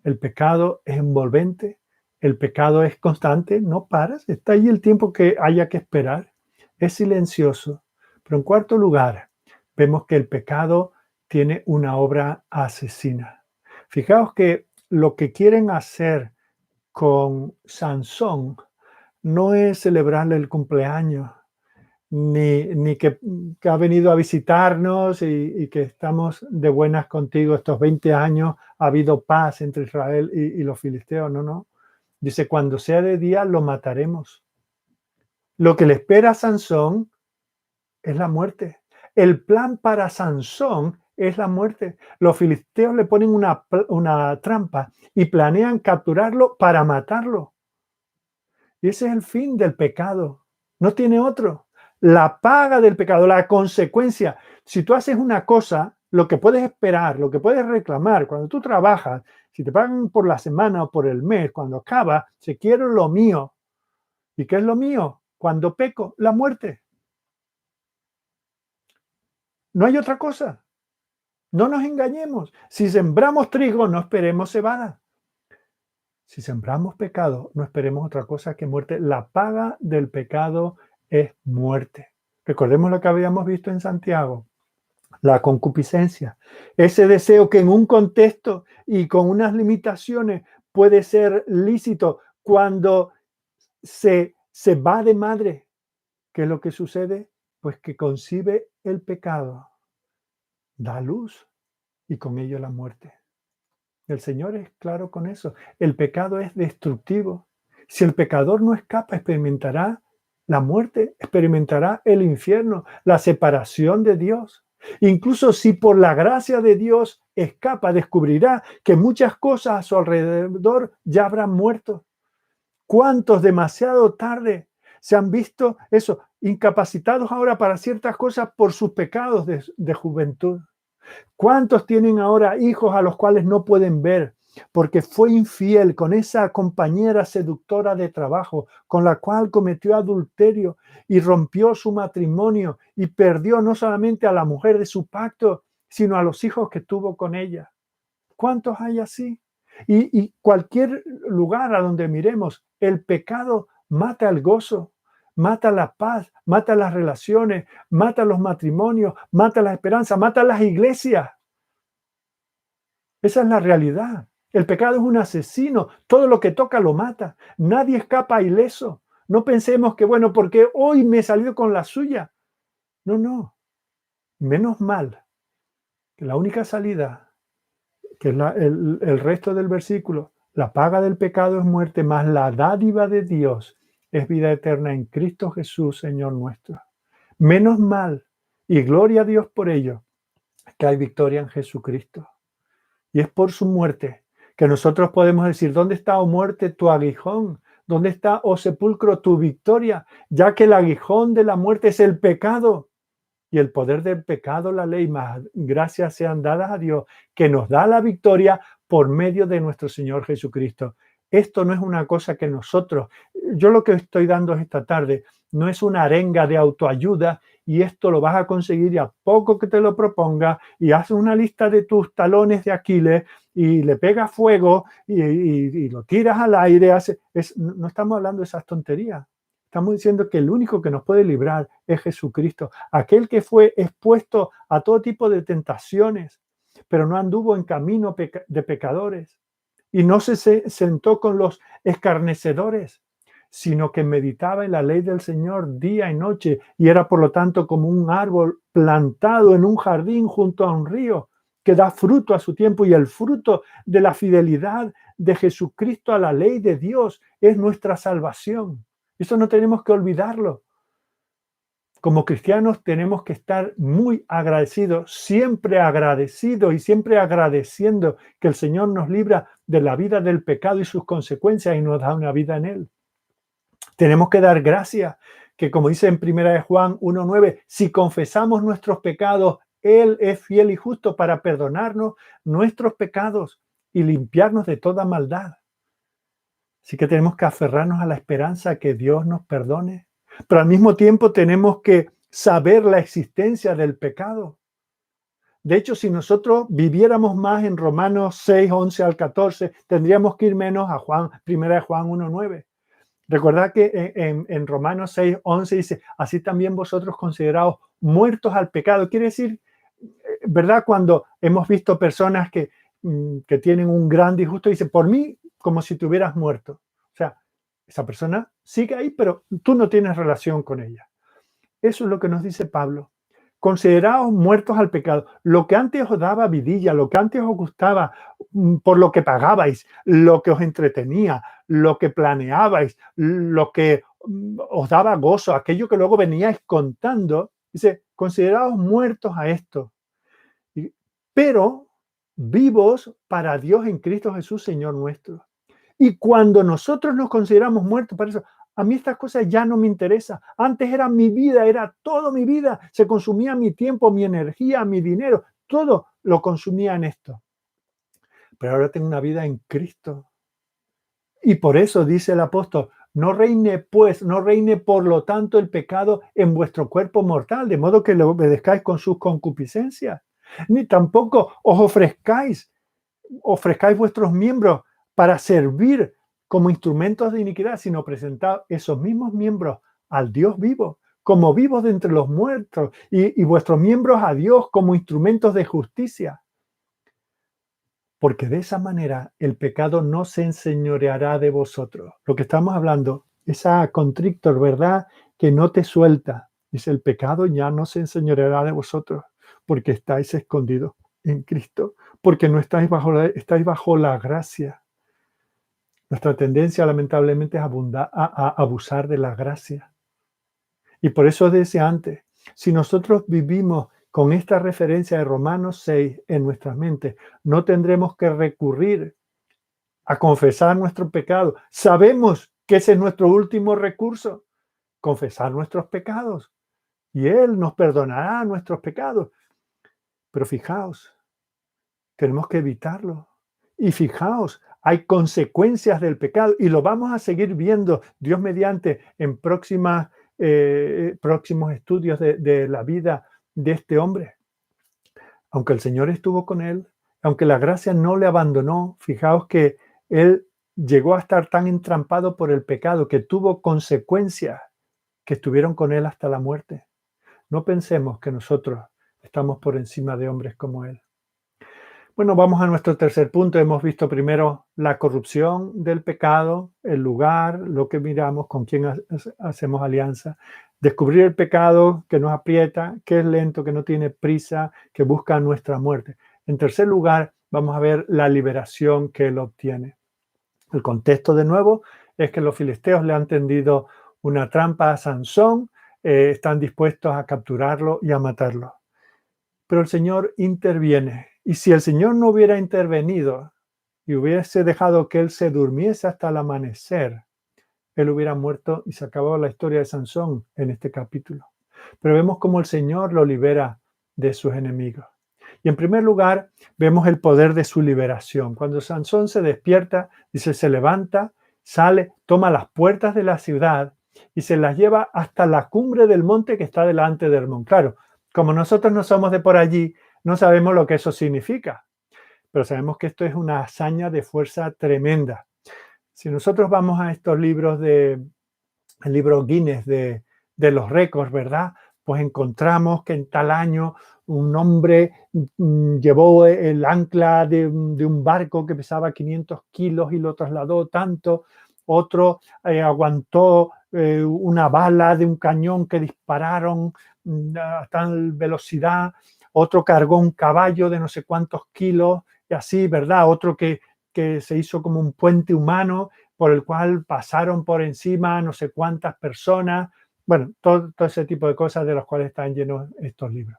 El pecado es envolvente, el pecado es constante, no paras, está ahí el tiempo que haya que esperar, es silencioso. Pero en cuarto lugar, vemos que el pecado tiene una obra asesina. Fijaos que lo que quieren hacer con Sansón no es celebrarle el cumpleaños, ni que ha venido a visitarnos y que estamos de buenas contigo estos 20 años, ha habido paz entre Israel y los filisteos, no. Dice, cuando sea de día lo mataremos. Lo que le espera a Sansón es la muerte. El plan para Sansón es la muerte. Los filisteos le ponen una trampa y planean capturarlo para matarlo. Y ese es el fin del pecado. No tiene otro. La paga del pecado, la consecuencia. Si tú haces una cosa, lo que puedes esperar, lo que puedes reclamar, cuando tú trabajas, si te pagan por la semana o por el mes, cuando acaba, si quiero lo mío. ¿Y qué es lo mío? Cuando peco, la muerte. No hay otra cosa. No nos engañemos. Si sembramos trigo, no esperemos cebada. Si sembramos pecado, no esperemos otra cosa que muerte. La paga del pecado es muerte. Recordemos lo que habíamos visto en Santiago, la concupiscencia, ese deseo que en un contexto y con unas limitaciones puede ser lícito cuando se va de madre. ¿Qué es lo que sucede? Pues que concibe el pecado, da luz y con ello la muerte. El Señor es claro con eso. El pecado es destructivo. Si el pecador no escapa, experimentará la muerte, experimentará el infierno, la separación de Dios. Incluso si por la gracia de Dios escapa, descubrirá que muchas cosas a su alrededor ya habrán muerto. ¿Cuántos demasiado tarde se han visto eso, incapacitados ahora para ciertas cosas por sus pecados de juventud? ¿Cuántos tienen ahora hijos a los cuales no pueden ver porque fue infiel con esa compañera seductora de trabajo con la cual cometió adulterio y rompió su matrimonio y perdió no solamente a la mujer de su pacto, sino a los hijos que tuvo con ella? ¿Cuántos hay así? Y cualquier lugar a donde miremos, el pecado mata el gozo, mata la paz, mata las relaciones, mata los matrimonios, mata la esperanza, mata las iglesias. Esa es la realidad. El pecado es un asesino. Todo lo que toca lo mata. Nadie escapa ileso. No pensemos que, bueno, porque hoy me he salido con la suya. No. Menos mal que la única salida, que es el resto del versículo, la paga del pecado es muerte, más la dádiva de Dios es vida eterna en Cristo Jesús, Señor nuestro. Menos mal, y gloria a Dios por ello, que hay victoria en Jesucristo. Y es por su muerte que nosotros podemos decir, ¿dónde está, oh muerte, tu aguijón? ¿Dónde está, oh sepulcro, tu victoria? Ya que el aguijón de la muerte es el pecado. Y el poder del pecado, la ley, más gracias sean dadas a Dios, que nos da la victoria por medio de nuestro Señor Jesucristo. Esto no es una cosa que nosotros, yo lo que estoy dando esta tarde no es una arenga de autoayuda y esto lo vas a conseguir y a poco que te lo proponga y haces una lista de tus talones de Aquiles y le pegas fuego y lo tiras al aire. No estamos hablando de esas tonterías. Estamos diciendo que el único que nos puede librar es Jesucristo, aquel que fue expuesto a todo tipo de tentaciones, pero no anduvo en camino de pecadores y no se sentó con los escarnecedores, sino que meditaba en la ley del Señor día y noche y era por lo tanto como un árbol plantado en un jardín junto a un río que da fruto a su tiempo, y el fruto de la fidelidad de Jesucristo a la ley de Dios es nuestra salvación. Eso no tenemos que olvidarlo. Como cristianos tenemos que estar muy agradecidos y siempre agradeciendo que el Señor nos libra de la vida del pecado y sus consecuencias y nos da una vida en Él. Tenemos que dar gracias, que como dice en 1 Juan 1:9, si confesamos nuestros pecados, Él es fiel y justo para perdonarnos nuestros pecados y limpiarnos de toda maldad. Así que tenemos que aferrarnos a la esperanza que Dios nos perdone, pero al mismo tiempo tenemos que saber la existencia del pecado. De hecho, si nosotros viviéramos más en Romanos 6, 11 al 14, tendríamos que ir menos a 1 Juan 1:9. Recordad que en Romanos 6, 11 dice, así también vosotros consideraos muertos al pecado. Quiere decir, ¿verdad? Cuando hemos visto personas que tienen un gran disgusto, dice, por mí, como si te hubieras muerto. O sea, esa persona sigue ahí, pero tú no tienes relación con ella. Eso es lo que nos dice Pablo. Consideraos muertos al pecado. Lo que antes os daba vidilla, lo que antes os gustaba, por lo que pagabais, lo que os entretenía, lo que planeabais, lo que os daba gozo, aquello que luego veníais contando, dice, consideraos muertos a esto, pero vivos para Dios en Cristo Jesús, Señor nuestro. Y cuando nosotros nos consideramos muertos para eso, a mí estas cosas ya no me interesan. Antes era mi vida, era toda mi vida. Se consumía mi tiempo, mi energía, mi dinero. Todo lo consumía en esto. Pero ahora tengo una vida en Cristo. Y por eso dice el apóstol, no reine por lo tanto el pecado en vuestro cuerpo mortal, de modo que le obedezcáis con sus concupiscencias. Ni tampoco os ofrezcáis vuestros miembros para servir como instrumentos de iniquidad, sino presentad esos mismos miembros al Dios vivo, como vivos de entre los muertos, y vuestros miembros a Dios como instrumentos de justicia. Porque de esa manera el pecado no se enseñoreará de vosotros. Lo que estamos hablando, esa constrictor, ¿verdad? Que no te suelta. Dice, el pecado ya no se enseñoreará de vosotros, porque estáis escondidos en Cristo, porque no estáis bajo la gracia. Nuestra tendencia, lamentablemente, es a abusar de la gracia. Y por eso decía antes, si nosotros vivimos con esta referencia de Romanos 6 en nuestras mentes, no tendremos que recurrir a confesar nuestro pecado. Sabemos que ese es nuestro último recurso, confesar nuestros pecados. Y Él nos perdonará nuestros pecados. Pero fijaos, tenemos que evitarlo. Y fijaos, hay consecuencias del pecado y lo vamos a seguir viendo, Dios mediante, en próximos estudios de la vida de este hombre. Aunque el Señor estuvo con él, aunque la gracia no le abandonó, fijaos que él llegó a estar tan entrampado por el pecado que tuvo consecuencias que estuvieron con él hasta la muerte. No pensemos que nosotros estamos por encima de hombres como él. Bueno, vamos a nuestro tercer punto. Hemos visto primero la corrupción del pecado, el lugar, lo que miramos, con quién hacemos alianza. Descubrir el pecado que nos aprieta, que es lento, que no tiene prisa, que busca nuestra muerte. En tercer lugar, vamos a ver la liberación que él obtiene. El contexto, de nuevo, es que los filisteos le han tendido una trampa a Sansón, están dispuestos a capturarlo y a matarlo. Pero el Señor interviene. Y si el Señor no hubiera intervenido y hubiese dejado que él se durmiese hasta el amanecer, él hubiera muerto y se acabó la historia de Sansón en este capítulo. Pero vemos cómo el Señor lo libera de sus enemigos. Y en primer lugar, vemos el poder de su liberación. Cuando Sansón se despierta, dice, se levanta, sale, toma las puertas de la ciudad y se las lleva hasta la cumbre del monte que está delante del Hermón. Claro, como nosotros no somos de por allí, no sabemos lo que eso significa, pero sabemos que esto es una hazaña de fuerza tremenda. Si nosotros vamos a estos libros el libro Guinness de los récords, ¿verdad? Pues encontramos que en tal año un hombre llevó el ancla de un barco que pesaba 500 kilos y lo trasladó tanto. Otro aguantó una bala de un cañón que dispararon a tal velocidad. Otro cargó un caballo de no sé cuántos kilos y así, ¿verdad? Otro que se hizo como un puente humano por el cual pasaron por encima no sé cuántas personas. Bueno, todo ese tipo de cosas de las cuales están llenos estos libros.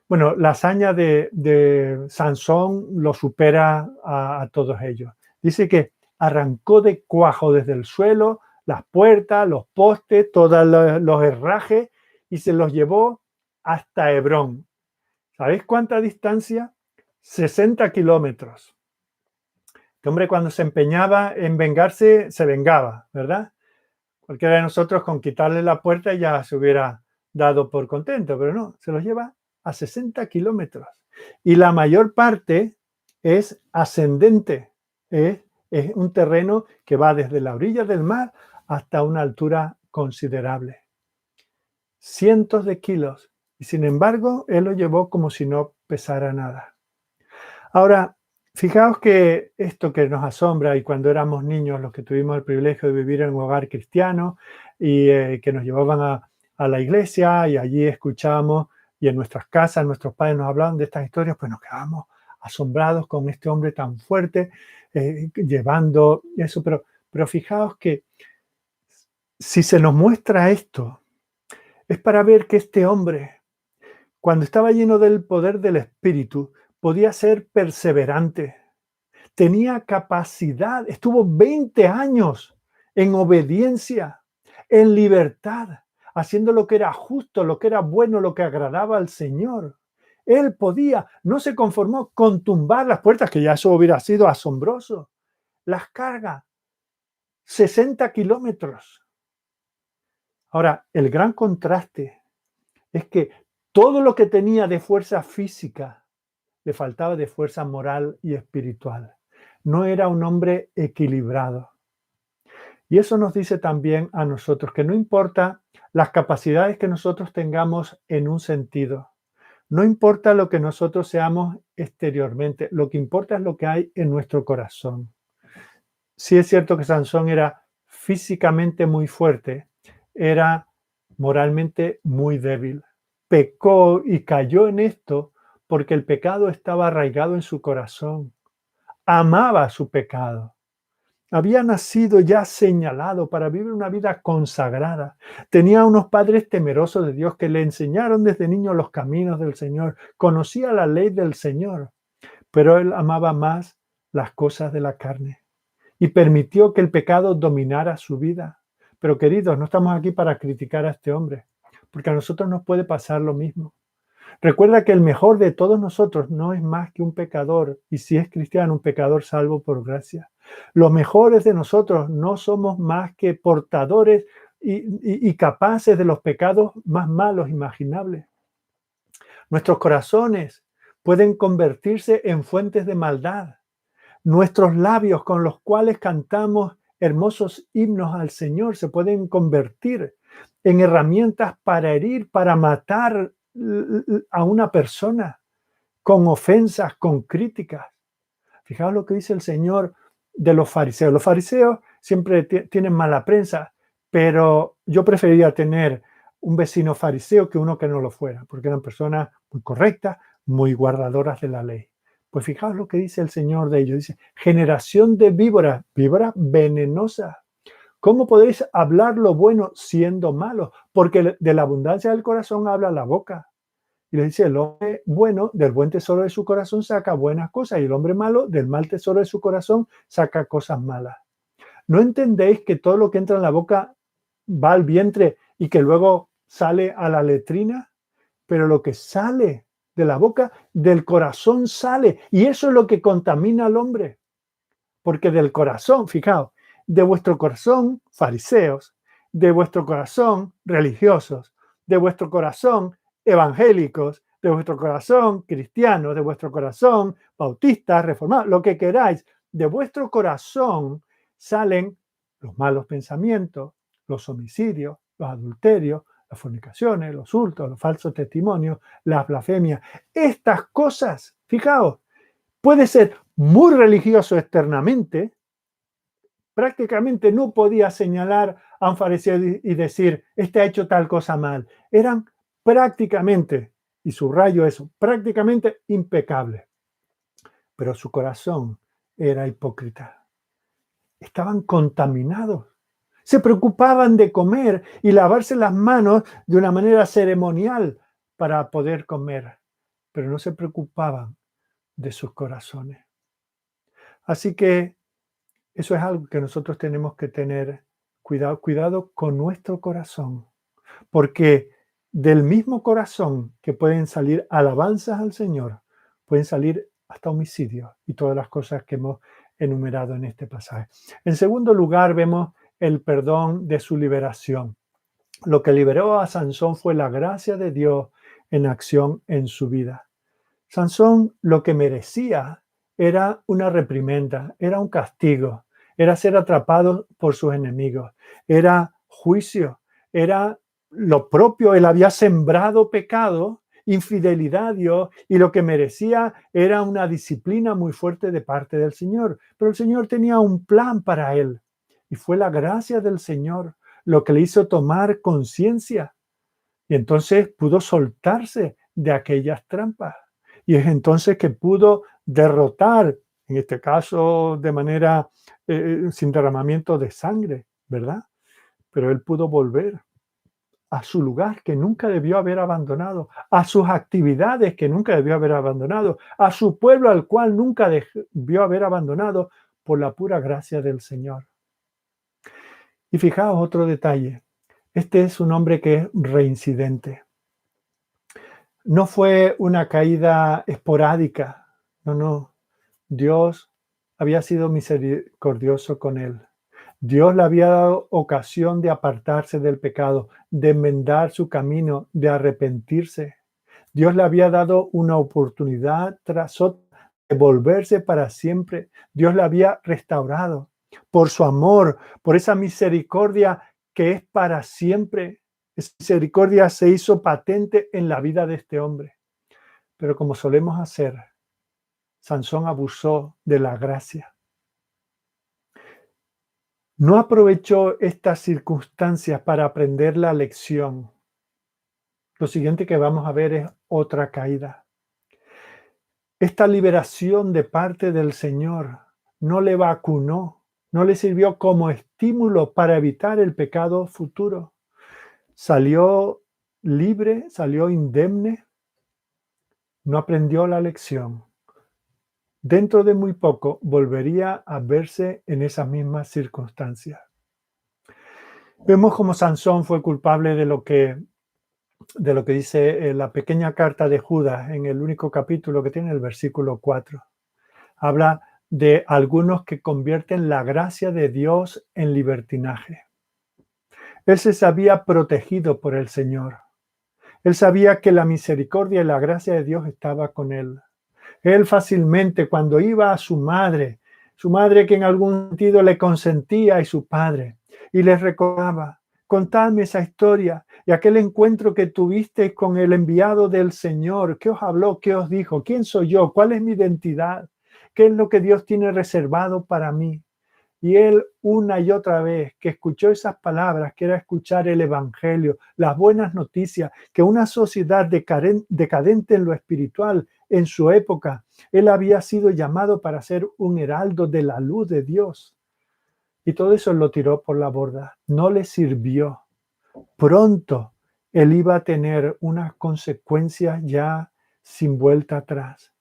Bueno, la hazaña de Sansón lo supera a todos ellos. Dice que arrancó de cuajo desde el suelo las puertas, los postes, todos los herrajes y se los llevó hasta Hebrón. ¿Sabéis cuánta distancia? 60 kilómetros. Este hombre cuando se empeñaba en vengarse, se vengaba, ¿verdad? Cualquiera de nosotros con quitarle la puerta ya se hubiera dado por contento, pero no, se los lleva a 60 kilómetros. Y la mayor parte es ascendente, es un terreno que va desde la orilla del mar hasta una altura considerable. Cientos de kilos. Y sin embargo, él lo llevó como si no pesara nada. Ahora, fijaos que esto que nos asombra y cuando éramos niños, los que tuvimos el privilegio de vivir en un hogar cristiano y que nos llevaban a la iglesia y allí escuchábamos y en nuestras casas nuestros padres nos hablaban de estas historias, pues nos quedábamos asombrados con este hombre tan fuerte llevando eso. Pero fijaos que si se nos muestra esto, es para ver que este hombre, cuando estaba lleno del poder del Espíritu, podía ser perseverante, tenía capacidad, estuvo 20 años en obediencia, en libertad, haciendo lo que era justo, lo que era bueno, lo que agradaba al Señor. Él podía, no se conformó con tumbar las puertas, que ya eso hubiera sido asombroso. Las carga, 60 kilómetros. Ahora, el gran contraste es que todo lo que tenía de fuerza física le faltaba de fuerza moral y espiritual. No era un hombre equilibrado. Y eso nos dice también a nosotros que no importa las capacidades que nosotros tengamos en un sentido, no importa lo que nosotros seamos exteriormente, lo que importa es lo que hay en nuestro corazón. Sí es cierto que Sansón era físicamente muy fuerte, era moralmente muy débil. Pecó y cayó en esto porque el pecado estaba arraigado en su corazón. Amaba su pecado. Había nacido ya señalado para vivir una vida consagrada. Tenía unos padres temerosos de Dios que le enseñaron desde niño los caminos del Señor. Conocía la ley del Señor, pero él amaba más las cosas de la carne y permitió que el pecado dominara su vida. Pero queridos, no estamos aquí para criticar a este hombre, porque a nosotros nos puede pasar lo mismo. Recuerda que el mejor de todos nosotros no es más que un pecador, y si es cristiano, un pecador salvo por gracia. Los mejores de nosotros no somos más que portadores y capaces de los pecados más malos imaginables. Nuestros corazones pueden convertirse en fuentes de maldad. Nuestros labios con los cuales cantamos hermosos himnos al Señor se pueden convertir en herramientas para herir, para matar a una persona con ofensas, con críticas. Fijaos lo que dice el Señor de los fariseos. Los fariseos siempre tienen mala prensa, pero yo preferiría tener un vecino fariseo que uno que no lo fuera, porque eran personas muy correctas, muy guardadoras de la ley. Pues fijaos lo que dice el Señor de ellos. Dice, generación de víboras, víboras venenosas. ¿Cómo podéis hablar lo bueno siendo malos? Porque de la abundancia del corazón habla la boca. Y le dice, el hombre bueno del buen tesoro de su corazón saca buenas cosas y el hombre malo del mal tesoro de su corazón saca cosas malas. ¿No entendéis que todo lo que entra en la boca va al vientre y que luego sale a la letrina? Pero lo que sale de la boca, del corazón sale. Y eso es lo que contamina al hombre. Porque del corazón, fijaos, de vuestro corazón, fariseos, de vuestro corazón, religiosos, de vuestro corazón, evangélicos, de vuestro corazón, cristianos, de vuestro corazón, bautistas, reformados, lo que queráis, de vuestro corazón salen los malos pensamientos, los homicidios, los adulterios, las fornicaciones, los hurtos, los falsos testimonios, las blasfemias. Estas cosas, fijaos, puede ser muy religioso externamente, prácticamente no podía señalar a un fariseo y decir, este ha hecho tal cosa mal. Eran prácticamente, y subrayo eso, prácticamente impecables. Pero su corazón era hipócrita. Estaban contaminados. Se preocupaban de comer y lavarse las manos de una manera ceremonial para poder comer, pero no se preocupaban de sus corazones. Así que eso es algo que nosotros tenemos que tener cuidado con nuestro corazón, porque del mismo corazón que pueden salir alabanzas al Señor, pueden salir hasta homicidios y todas las cosas que hemos enumerado en este pasaje. En segundo lugar, vemos el perdón de su liberación. Lo que liberó a Sansón fue la gracia de Dios en acción en su vida. Sansón lo que merecía era una reprimenda, era un castigo, era ser atrapado por sus enemigos, era juicio, era lo propio, él había sembrado pecado, infidelidad a Dios, y lo que merecía era una disciplina muy fuerte de parte del Señor. Pero el Señor tenía un plan para él, y fue la gracia del Señor lo que le hizo tomar conciencia, y entonces pudo soltarse de aquellas trampas. Y es entonces que pudo derrotar, en este caso de manera sin derramamiento de sangre, ¿verdad? Pero él pudo volver a su lugar que nunca debió haber abandonado, a sus actividades que nunca debió haber abandonado, a su pueblo al cual nunca debió haber abandonado por la pura gracia del Señor. Y fijaos otro detalle. Este es un hombre que es reincidente. No fue una caída esporádica, no. Dios había sido misericordioso con él. Dios le había dado ocasión de apartarse del pecado, de enmendar su camino, de arrepentirse. Dios le había dado una oportunidad tras otra de volverse para siempre. Dios le había restaurado por su amor, por esa misericordia que es para siempre. Esa misericordia se hizo patente en la vida de este hombre. Pero como solemos hacer, Sansón abusó de la gracia. No aprovechó estas circunstancias para aprender la lección. Lo siguiente que vamos a ver es otra caída. Esta liberación de parte del Señor no le vacunó, no le sirvió como estímulo para evitar el pecado futuro. Salió libre, salió indemne, no aprendió la lección. Dentro de muy poco volvería a verse en esas mismas circunstancias. Vemos cómo Sansón fue culpable de lo que dice la pequeña carta de Judas en el único capítulo que tiene, el versículo 4. Habla de algunos que convierten la gracia de Dios en libertinaje. Él se sabía protegido por el Señor. Él sabía que la misericordia y la gracia de Dios estaba con él. Él fácilmente, cuando iba a su madre que en algún sentido le consentía, y su padre, y les recordaba, contadme esa historia y aquel encuentro que tuvisteis con el enviado del Señor. ¿Qué os habló? ¿Qué os dijo? ¿Quién soy yo? ¿Cuál es mi identidad? ¿Qué es lo que Dios tiene reservado para mí? Y él una y otra vez que escuchó esas palabras, que era escuchar el evangelio, las buenas noticias, que una sociedad decadente en lo espiritual, en su época, él había sido llamado para ser un heraldo de la luz de Dios. Y todo eso lo tiró por la borda. No le sirvió. Pronto él iba a tener unas consecuencias ya sin vuelta atrás.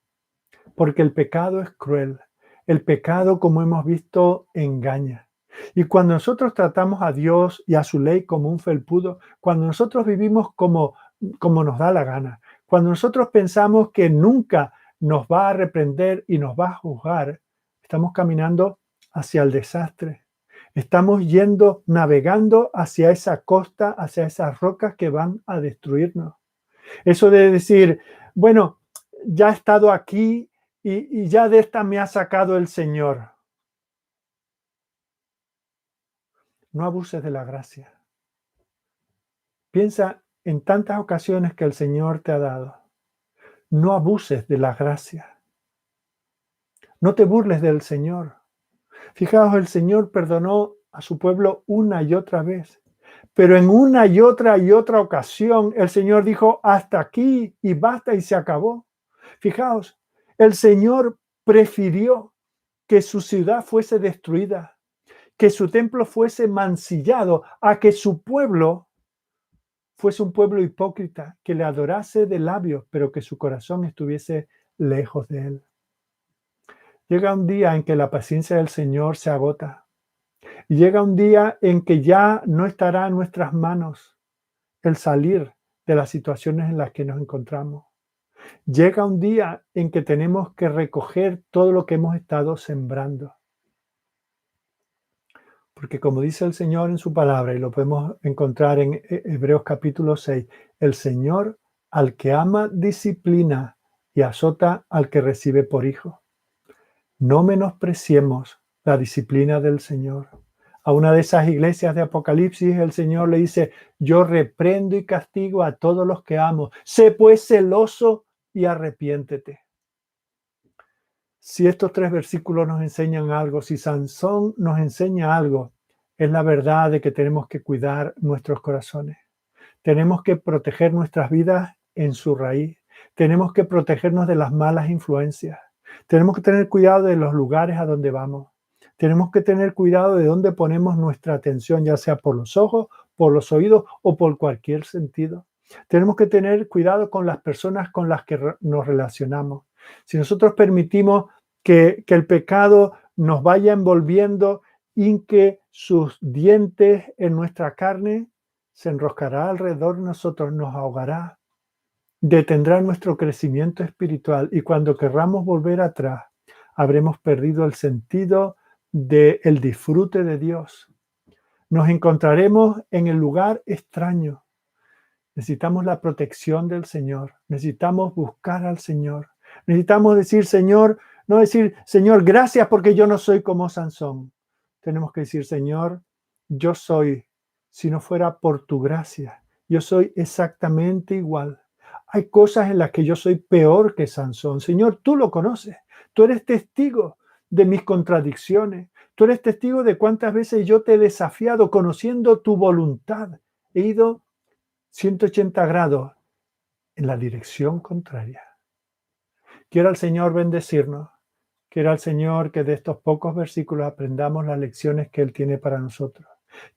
Porque el pecado es cruel. El pecado, como hemos visto, engaña. Y cuando nosotros tratamos a Dios y a su ley como un felpudo, cuando nosotros vivimos como nos da la gana, Cuando nosotros pensamos que nunca nos va a reprender y nos va a juzgar, estamos caminando hacia el desastre. Estamos yendo, navegando hacia esa costa, hacia esas rocas que van a destruirnos. Eso de decir, bueno, ya he estado aquí y ya de esta me ha sacado el Señor. No abuses de la gracia. Piensa en tantas ocasiones que el Señor te ha dado. No abuses de la gracia. No te burles del Señor. Fijaos, el Señor perdonó a su pueblo una y otra vez. Pero en una y otra ocasión, el Señor dijo, hasta aquí y basta y se acabó. Fijaos, el Señor prefirió que su ciudad fuese destruida, que su templo fuese mancillado, a que su pueblo fuese un pueblo hipócrita, que le adorase de labios, pero que su corazón estuviese lejos de él. Llega un día en que la paciencia del Señor se agota. Y llega un día en que ya no estará en nuestras manos el salir de las situaciones en las que nos encontramos. Llega un día en que tenemos que recoger todo lo que hemos estado sembrando. Porque como dice el Señor en su palabra, y lo podemos encontrar en Hebreos capítulo 6, el Señor al que ama disciplina y azota al que recibe por hijo. No menospreciemos la disciplina del Señor. A una de esas iglesias de Apocalipsis, el Señor le dice, yo reprendo y castigo a todos los que amo. Sé pues celoso y arrepiéntete. Si estos 3 versículos nos enseñan algo, si Sansón nos enseña algo, es la verdad de que tenemos que cuidar nuestros corazones. Tenemos que proteger nuestras vidas en su raíz. Tenemos que protegernos de las malas influencias. Tenemos que tener cuidado de los lugares a donde vamos. Tenemos que tener cuidado de dónde ponemos nuestra atención, ya sea por los ojos, por los oídos o por cualquier sentido. Tenemos que tener cuidado con las personas con las que nos relacionamos. Si nosotros permitimos que el pecado nos vaya envolviendo y que sus dientes en nuestra carne se enroscará alrededor de nosotros, nos ahogará, detendrá nuestro crecimiento espiritual y cuando querramos volver atrás, habremos perdido el sentido del disfrute de Dios. Nos encontraremos en el lugar extraño. Necesitamos la protección del Señor. Necesitamos buscar al Señor. Necesitamos decir, Señor, no decir, Señor, gracias porque yo no soy como Sansón. Tenemos que decir, Señor, yo soy, si no fuera por tu gracia, yo soy exactamente igual. Hay cosas en las que yo soy peor que Sansón. Señor, tú lo conoces. Tú eres testigo de mis contradicciones. Tú eres testigo de cuántas veces yo te he desafiado conociendo tu voluntad. He ido 180 grados en la dirección contraria. Quiera el Señor bendecirnos. Quiera el Señor que de estos pocos versículos aprendamos las lecciones que Él tiene para nosotros.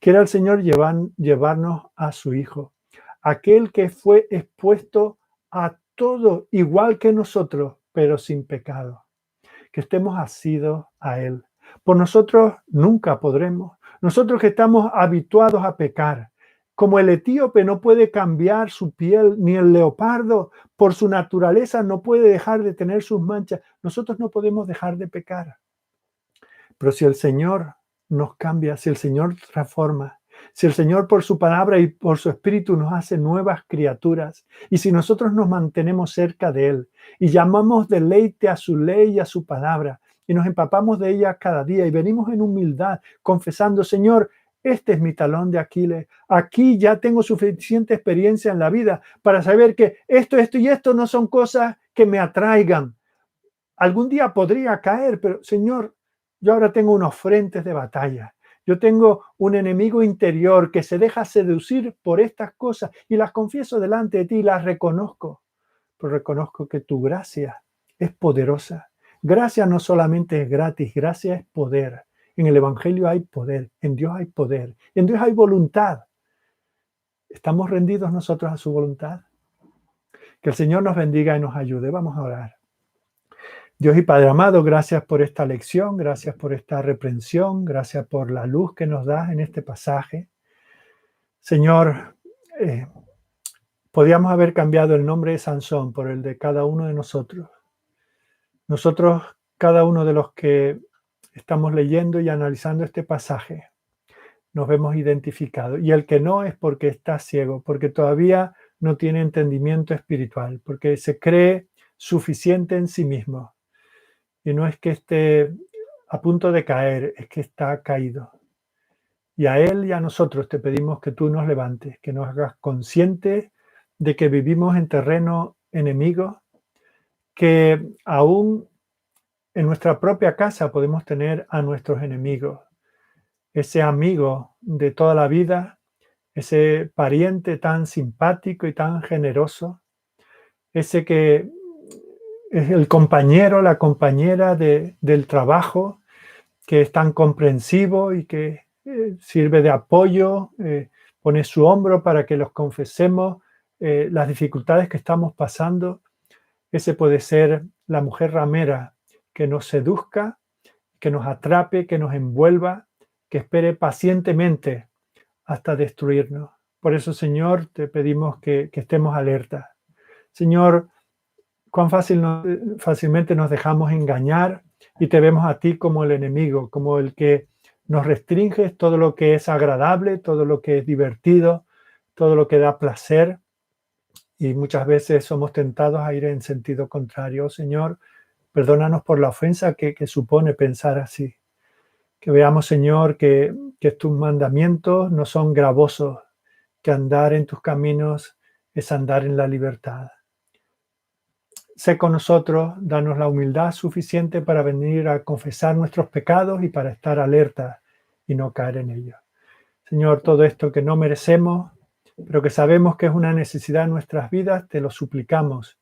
Quiera el Señor llevarnos a su Hijo, aquel que fue expuesto a todo igual que nosotros, pero sin pecado. Que estemos asidos a Él. Por nosotros nunca podremos. Nosotros que estamos habituados a pecar, como el etíope no puede cambiar su piel, ni el leopardo por su naturaleza no puede dejar de tener sus manchas, nosotros no podemos dejar de pecar. Pero si el Señor nos cambia, si el Señor transforma, si el Señor por su palabra y por su espíritu nos hace nuevas criaturas, y si nosotros nos mantenemos cerca de Él y llamamos deleite a su ley y a su palabra, y nos empapamos de ella cada día y venimos en humildad confesando, Señor, este es mi talón de Aquiles. Aquí ya tengo suficiente experiencia en la vida para saber que esto y esto no son cosas que me atraigan. Algún día podría caer, pero Señor, yo ahora tengo unos frentes de batalla. Yo tengo un enemigo interior que se deja seducir por estas cosas y las confieso delante de ti y las reconozco. Pero reconozco que tu gracia es poderosa. Gracia no solamente es gratis, gracia es poder. En el Evangelio hay poder, en Dios hay poder, en Dios hay voluntad. ¿Estamos rendidos nosotros a su voluntad? Que el Señor nos bendiga y nos ayude. Vamos a orar. Dios y Padre amado, gracias por esta lección, gracias por esta reprensión, gracias por la luz que nos das en este pasaje. Señor, Podíamos haber cambiado el nombre de Sansón por el de cada uno de nosotros. Nosotros, cada uno de los que estamos leyendo y analizando este pasaje, nos vemos identificados. Y el que no es porque está ciego, porque todavía no tiene entendimiento espiritual, porque se cree suficiente en sí mismo. Y no es que esté a punto de caer, es que está caído. Y a él y a nosotros te pedimos que tú nos levantes, que nos hagas conscientes de que vivimos en terreno enemigo, que aún en nuestra propia casa podemos tener a nuestros enemigos, ese amigo de toda la vida, ese pariente tan simpático y tan generoso, ese que es el compañero, la compañera del trabajo, que es tan comprensivo y que sirve de apoyo, pone su hombro para que los confesemos las dificultades que estamos pasando. Ese puede ser la mujer ramera que nos seduzca, que nos atrape, que nos envuelva, que espere pacientemente hasta destruirnos. Por eso, Señor, te pedimos que estemos alerta. Señor, cuán fácilmente nos dejamos engañar y te vemos a ti como el enemigo, como el que nos restringe todo lo que es agradable, todo lo que es divertido, todo lo que da placer. Y muchas veces somos tentados a ir en sentido contrario. Señor, perdónanos por la ofensa que supone pensar así. Que veamos, Señor, que tus mandamientos no son gravosos, que andar en tus caminos es andar en la libertad. Sé con nosotros, danos la humildad suficiente para venir a confesar nuestros pecados y para estar alerta y no caer en ellos. Señor, todo esto que no merecemos, pero que sabemos que es una necesidad en nuestras vidas, te lo suplicamos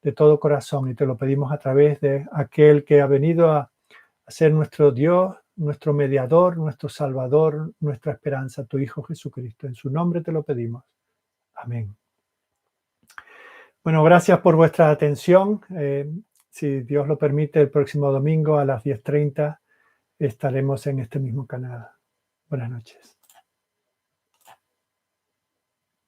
de todo corazón y te lo pedimos a través de aquel que ha venido a ser nuestro Dios, nuestro mediador, nuestro Salvador, nuestra esperanza, tu Hijo Jesucristo. En su nombre te lo pedimos. Amén. Bueno, gracias por vuestra atención. Si Dios lo permite, el próximo domingo a las 10:30 estaremos en este mismo canal. Buenas noches.